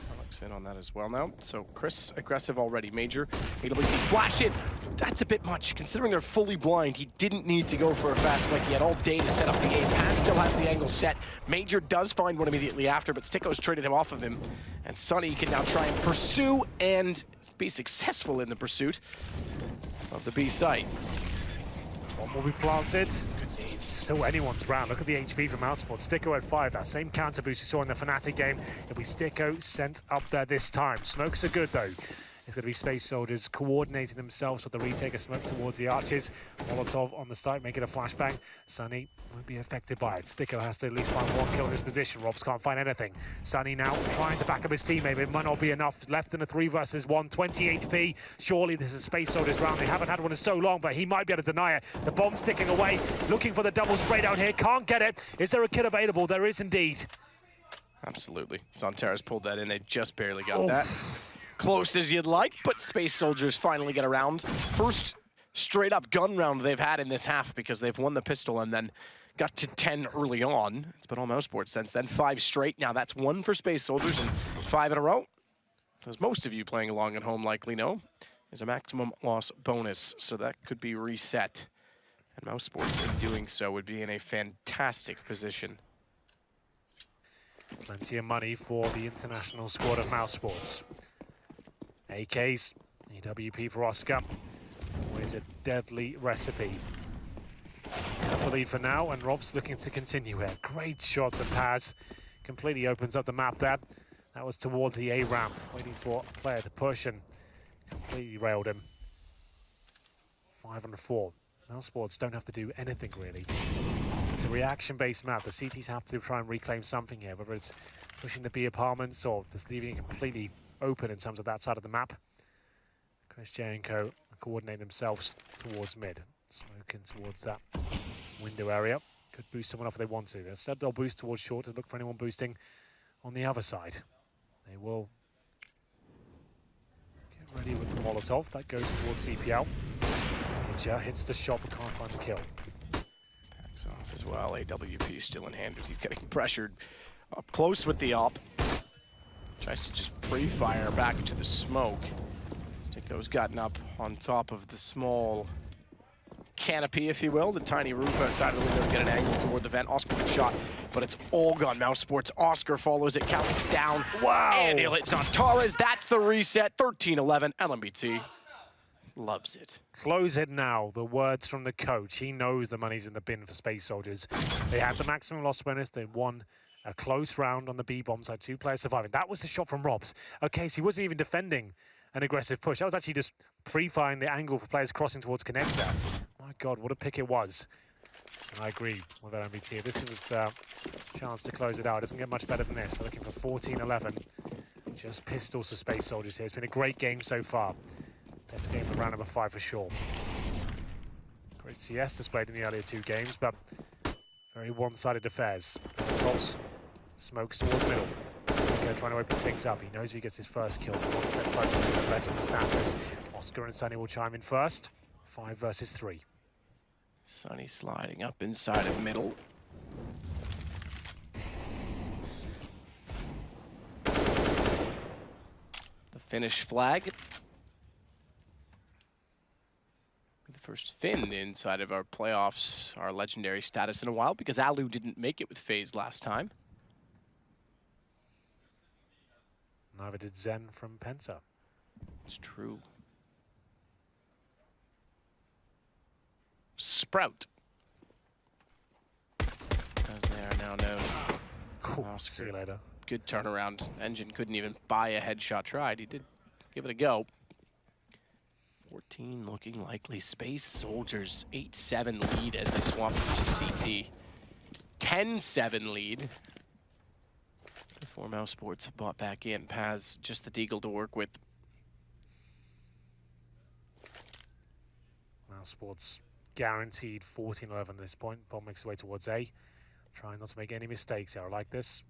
Calyx in on that as well now. So Chris aggressive already. Major, AWP flashed in. That's a bit much considering they're fully blind. He didn't need to go for a fast flick. He had all day to set up the game. Paz still has the angle set. Major does find one immediately after, but STYKO's traded him off of him. And Sunny can now try and pursue and be successful in the pursuit of the B site. One will be planted. It's still anyone's round. Look at the HP from Mousesports. STYKO at 5. That same counter boost we saw in the Fnatic game. It'll be STYKO sent up there this time. Smokes are good though. It's going to be Space Soldiers coordinating themselves with the retake of smoke towards the arches. Molotov on the site, making a flashbang. Sunny won't be affected by it. STYKO has to at least find 1 kill in this position. ropz can't find anything. Sunny now trying to back up his teammate, but it might not be enough. Left in a 3 versus 1, 20 HP. Surely this is Space Soldiers round. They haven't had one in so long, but he might be able to deny it. The bomb's ticking away, looking for the double spray down here. Can't get it. Is there a kit available? There is indeed. Absolutely. Xantares pulled that in. They just barely got that. Close as you'd like, but Space Soldiers finally get around. First straight up gun round they've had in this half because they've won the pistol and then got to 10 early on. It's been all Mousesports since then. 5 straight. Now that's 1 for Space Soldiers and 5 in a row. As most of you playing along at home likely know, is a maximum loss bonus, so that could be reset. And Mousesports, in doing so, would be in a fantastic position. Plenty of money for the international squad of Mousesports. AKs, EWP for Oskar. Always a deadly recipe. I believe for now, and ropz looking to continue here. Great shot to Paz. Completely opens up the map there. That was towards the A ramp, waiting for a player to push and completely railed him. 5 on 4. Mousesports don't have to do anything really. It's a reaction-based map. The CTs have to try and reclaim something here, whether it's pushing the B apartments or just leaving it completely open in terms of that side of the map. chrisJ and co coordinate themselves towards mid. Smoking towards that window area. Could boost someone off if they want to. Instead they'll boost towards short to look for anyone boosting on the other side. They will get ready with the Molotov. That goes towards CPL. Major hits the shot but can't find the kill. Backs off as well. AWP still in hand, but he's getting pressured up close with the op. Tries to just pre-fire back to the smoke. STYKO's gotten up on top of the small canopy, if you will, the tiny roof outside of the window to get an angle toward the vent. Oskar gets shot, but it's all gone. Mousesports. Oskar follows it. Calyx down. Wow! And he'll hit Xantares. That's the reset. 13-11. LMBT loves it. Close it now. The words from the coach. He knows the money's in the bin for Space Soldiers. They had the maximum loss bonus. They won a close round on the B bomb side. 2 players surviving. That was the shot from ropz. Okay, so he wasn't even defending an aggressive push. That was actually just pre-firing the angle for players crossing towards connector. My God, what a pick it was. And I agree with LMBT. This was the chance to close it out. It doesn't get much better than this. They're looking for 14-11. Just pistols for Space Soldiers here. It's been a great game so far. Best game of round number 5 for sure. Great CS displayed in the earlier 2 games, but very one-sided affairs. Tops smokes towards middle. STYKO trying to open things up. He knows if he gets his first kill. 1 step closer to the rest of the status. Oskar and Sunny will chime in first. 5 versus 3. Sunny sliding up inside of middle. The Finnish flag. The first Finn inside of our playoffs, our legendary status in a while, because Alu didn't make it with FaZe last time. Neither did Zen from Penta. It's true. Sprout. As they are now known. Cool. Oskar. See you later. Good turnaround. ngiN couldn't even buy a headshot. Tried. He did give it a go. 14 looking likely. Space Soldiers 8-7 lead as they swamp into CT. 10-7 lead. Before Mousesports bought back in. Paz just the deagle to work with. Mousesports guaranteed 14-11 at this point. Bomb makes its way towards A. Trying not to make any mistakes here. I like this.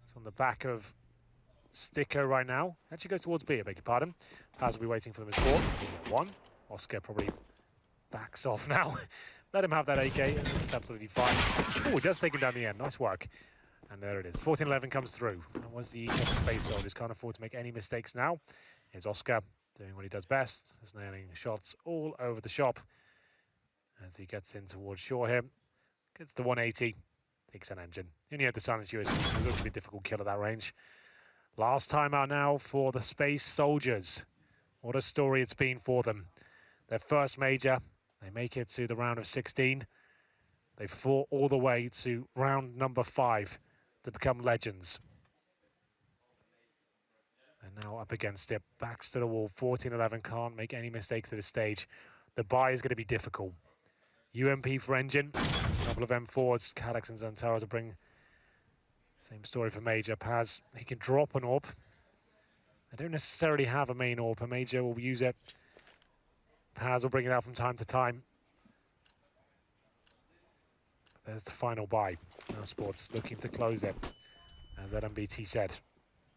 It's on the back of STYKO right now. Actually goes towards B, I beg your pardon. Paz will be waiting for them as four. One. Oskar probably backs off now. Let him have that AK, and it's absolutely fine. Oh, he does take him down the end. Nice work. And there it is. 14-11 comes through. That was the space soldiers. Can't afford to make any mistakes now. Here's Oskar doing what he does best. Just nailing shots all over the shop. As he gets in towards shore here. Gets the 180. Takes an engine. He only had the silence USB. So it looks to be a difficult kill at that range. Last time out now for the space soldiers. What a story it's been for them. Their first major. They make it to the round of 16. They fought all the way to round number 5 to become legends. And now up against it. Backs to the wall. 14-11. Can't make any mistakes at this stage. The buy is going to be difficult. UMP for engine. A couple of M4s. Caly and Xantares will bring. Same story for Major. Paz, he can drop an AWP. They don't necessarily have a main AWP. A Major will use it. Paz will bring it out from time to time. There's the final buy. Mousesports looking to close it. As MBT said.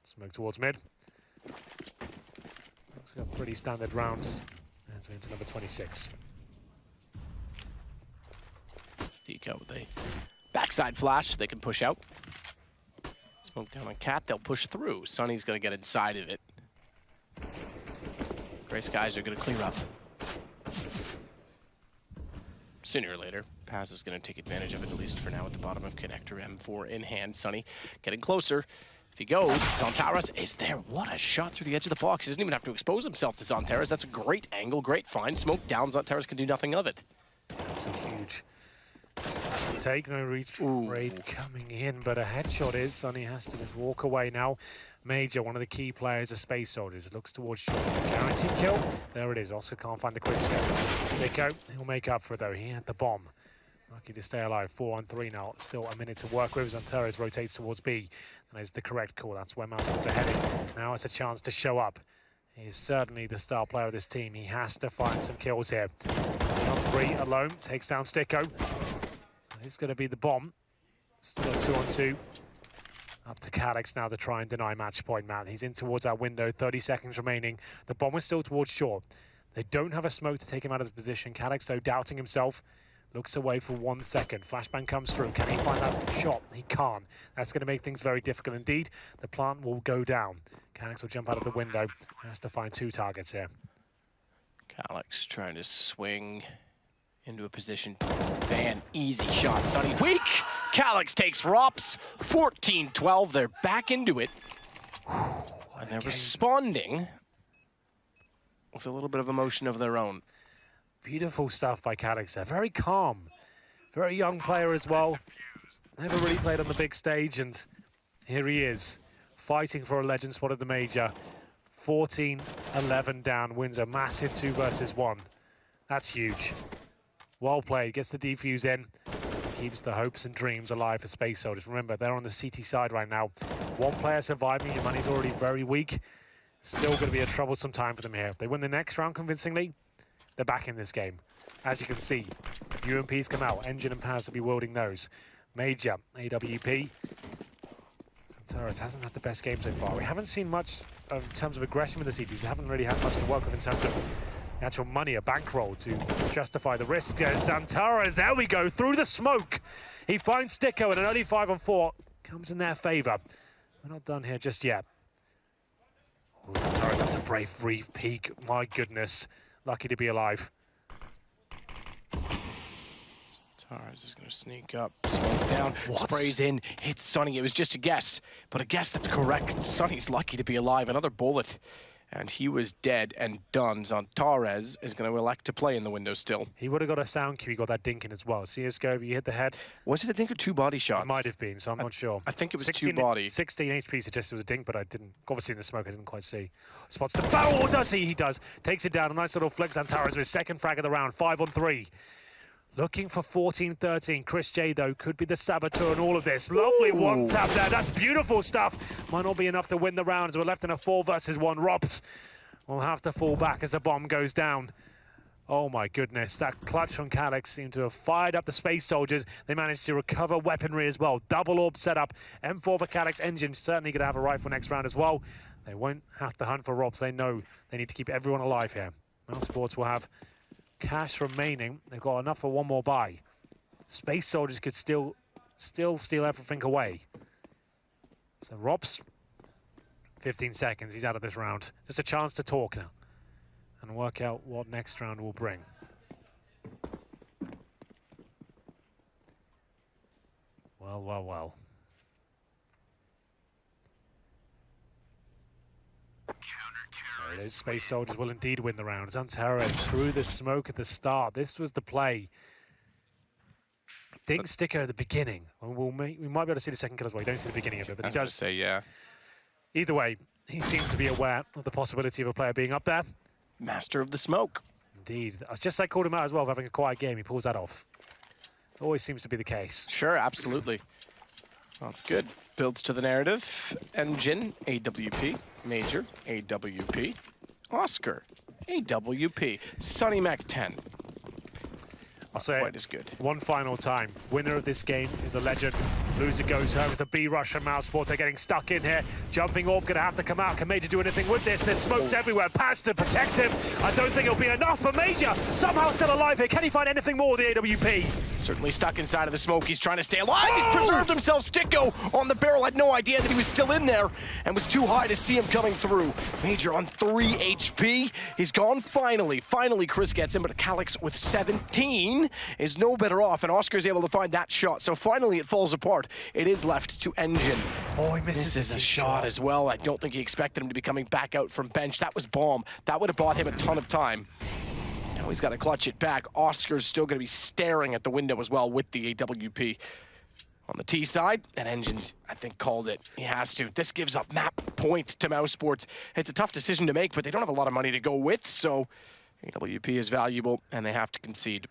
Smoke towards mid. Looks got pretty standard rounds. As we're into number 26. STYKO with a backside flash. They can push out. Smoke down on Cat. They'll push through. Sonny's going to get inside of it. Gray Skies are going to clear up. Sooner or later, Paz is going to take advantage of it, at least for now, at the bottom of connector. M4 in hand. Sonny getting closer. If he goes, Xantares is there. What a shot through the edge of the box. He doesn't even have to expose himself to Xantares. That's a great angle, great find. Smoke down. Xantares can do nothing of it. That's a huge take. No reach raid coming in, but a headshot is. Sonny has to just walk away now. Major, one of the key players of Space Soldiers. It looks towards short. Guaranteed kill. There it is. Oskar can't find the quick scope. STYKO, he'll make up for it though. He had the bomb. Lucky to stay alive. 4-on-3 now. Still a minute to work with. Xantares rotates towards B. And is the correct call. That's where Mousesports are heading. Now it's a chance to show up. He is certainly the star player of this team. He has to find some kills here. 3 alone. Takes down STYKO. It's going to be the bomb. Still a 2-on-2. Up to Caly now to try and deny match point, man. He's in towards that window. 30 seconds remaining. The bomb is still towards shore. They don't have a smoke to take him out of his position. Caly, though, doubting himself. Looks away for 1 second. Flashbang comes through. Can he find that shot? He can't. That's going to make things very difficult indeed. The plant will go down. Caly will jump out of the window. Has to find 2 targets here. Caly trying to swing into a position. Van, easy shot. Sonny weak. Caly takes ropz. 14-12. They're back into it. And they're responding with a little bit of emotion of their own. Beautiful stuff by Caly there. Very calm. Very young player as well. Never really played on the big stage, and here he is, fighting for a legend spot at the major. 14-11 down, wins a massive 2 versus 1. That's huge. Well played, gets the defuse in. Keeps the hopes and dreams alive for Space Soldiers. Remember, they're on the CT side right now. 1 player surviving, your money's already very weak. Still going to be a troublesome time for them here. If they win the next round convincingly, they're back in this game. As you can see, UMPs come out. Engine and Paz will be wielding those. Major, AWP. Xantares hasn't had the best game so far. We haven't seen much in terms of aggression with the CTs. They haven't really had much to work with in terms of actual money, a bankroll to justify the risk. Xantares, there we go, through the smoke. He finds STYKO and an early 5-on-4 comes in their favor. We're not done here just yet. Oh, Xantares, that's a brave re-peek. My goodness. Lucky to be alive. Xantares is going to sneak up, smoke down, sprays in, hits Sonny. It was just a guess, but a guess that's correct. Sonny's lucky to be alive. Another bullet, and he was dead and done. Xantares is going to elect to play in the window still. He would have got a sound cue. He got that dink in as well. CSGO, you hit the head. Was it a dink or 2 body shots? It might have been, so I'm not sure. I think it was 2 body. 16 HP suggested it was a dink, but I didn't. Obviously in the smoke, I didn't quite see. Spots the barrel. Does he? He does. Takes it down. A nice little flick. Xantares with his 2nd frag of the round. 5-on-3. Looking for 14-13. chrisJ, though, could be the saboteur in all of this. Lovely one tap there. That's beautiful stuff. Might not be enough to win the round as we're left in a 4 versus 1. ropz will have to fall back as the bomb goes down. Oh my goodness, that clutch from Caly seemed to have fired up the Space Soldiers. They managed to recover weaponry as well. Double orb setup. M4 for Caly. ngiN certainly going to have a rifle next round as well. They won't have to hunt for ropz. They know they need to keep everyone alive here. Mousesports will have cash remaining. They've got enough for one more buy. Space Soldiers could still steal everything away. So ropz, 15 seconds. He's out of this round. Just a chance to talk now and work out what next round will bring. Well, well, well. There it is. Space Soldiers will indeed win the round. Xantares through the smoke at the start. This was the play. Ding sticker at the beginning. We might be able to see the second kill as well. You don't see the beginning of it, but he does. Say, yeah. Either way, he seems to be aware of the possibility of a player being up there. Master of the smoke. Indeed. Just like called him out as well for having a quiet game. He pulls that off. Always seems to be the case. Sure, absolutely. Well, that's good. Builds to the narrative. ngiN, AWP. Major, AWP. Oskar, AWP. Sunny Mac 10. I'll say quite as good. One final time. Winner of this game is a legend. Loser goes home with a B rush from Mousesports. They're getting stuck in here. Jumping orb gonna have to come out. Can Major do anything with this? There's smokes everywhere. Pass to protect him. I don't think it'll be enough, but Major somehow still alive here. Can he find anything more with the AWP? Certainly stuck inside of the smoke. He's trying to stay alive. He's preserved himself. STYKO on the barrel. Had no idea that he was still in there and was too high to see him coming through. Major on 3 HP. He's gone finally. Finally, Chris gets him, but Caly with 17 is no better off, and Oscar's able to find that shot. So finally, it falls apart. It is left to ngiN. Oh, he misses. This is a shot as well. I don't think he expected him to be coming back out from bench. That was bomb. That would have bought him a ton of time. Now he's got to clutch it back. Oscar's still going to be staring at the window as well with the AWP. On the T side, and ngiN's, I think, called it. He has to. This gives up map point to Mousesports. It's a tough decision to make, but they don't have a lot of money to go with, so AWP is valuable, and they have to concede.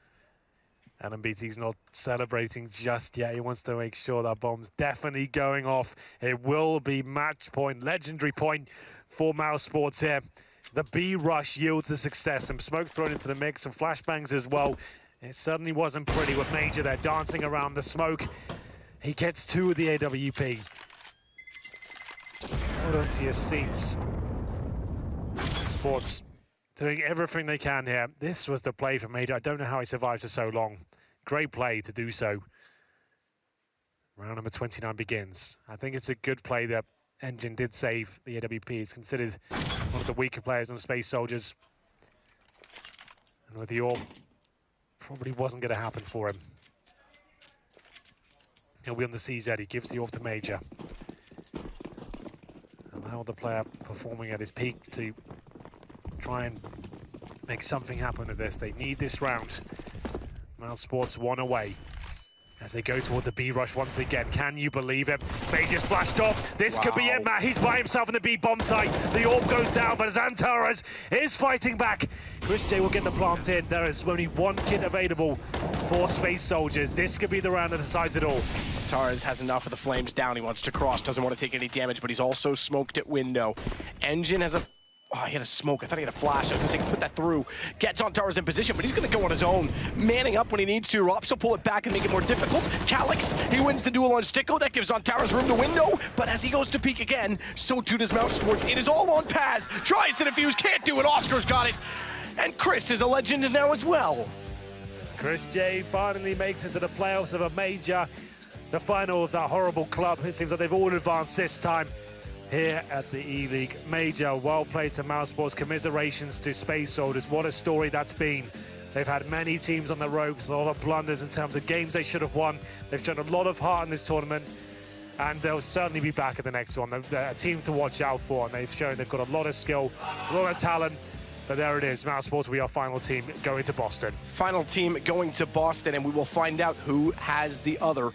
And MBT's not celebrating just yet. He wants to make sure that bomb's definitely going off. It will be match point, legendary point for Mousesports here. The B rush yields the success. Some smoke thrown into the mix, some flashbangs as well. It certainly wasn't pretty with Major there dancing around the smoke. He gets 2 with the AWP. Hold on to your seats. Sports doing everything they can here. This was the play for Major. I don't know how he survived for so long. Great play to do so. Round number 29 begins. I think it's a good play that ngiN did save the AWP. It's considered one of the weaker players on Space Soldiers. And with the orb, probably wasn't going to happen for him. He'll be on the CZ. He gives the orb to Major. Allow the player performing at his peak to try and make something happen with this. They need this round. Mousesports 1 away as they go towards a B rush once again. Can you believe it? Major's flashed off. This could be it, Matt. He's by himself in the B bomb site. The orb goes down, but Xantares is fighting back. chrisJ will get the plant in. There is only 1 kit available for Space Soldiers. This could be the round that decides it all. Xantares has enough of the flames down. He wants to cross, doesn't want to take any damage, but he's also smoked at window. ngiN has a... Oh, he had a smoke. I thought he had a flash. I was going to say, put that through. Gets Xantares in position, but he's going to go on his own. Manning up when he needs to. ropz will pull it back and make it more difficult. Caly, he wins the duel on STYKO. That gives Xantares room to window. But as he goes to peek again, so too does Mousesports. It is all on Paz. Tries to defuse, can't do it. Oscar's got it. And Chris is a legend now as well. chrisJ finally makes it to the playoffs of a major. The final of that horrible club. It seems like they've all advanced this time. Here at the E-League Major. Well played to Mousesports. Commiserations to Space Soldiers. What a story that's been. They've had many teams on the ropes, a lot of blunders in terms of games they should have won. They've shown a lot of heart in this tournament, and they'll certainly be back at the next one. They're a team to watch out for, and they've shown they've got a lot of skill, a lot of talent. But there it is. Mousesports will be our final team going to Boston. Final team going to Boston, and we will find out who has the other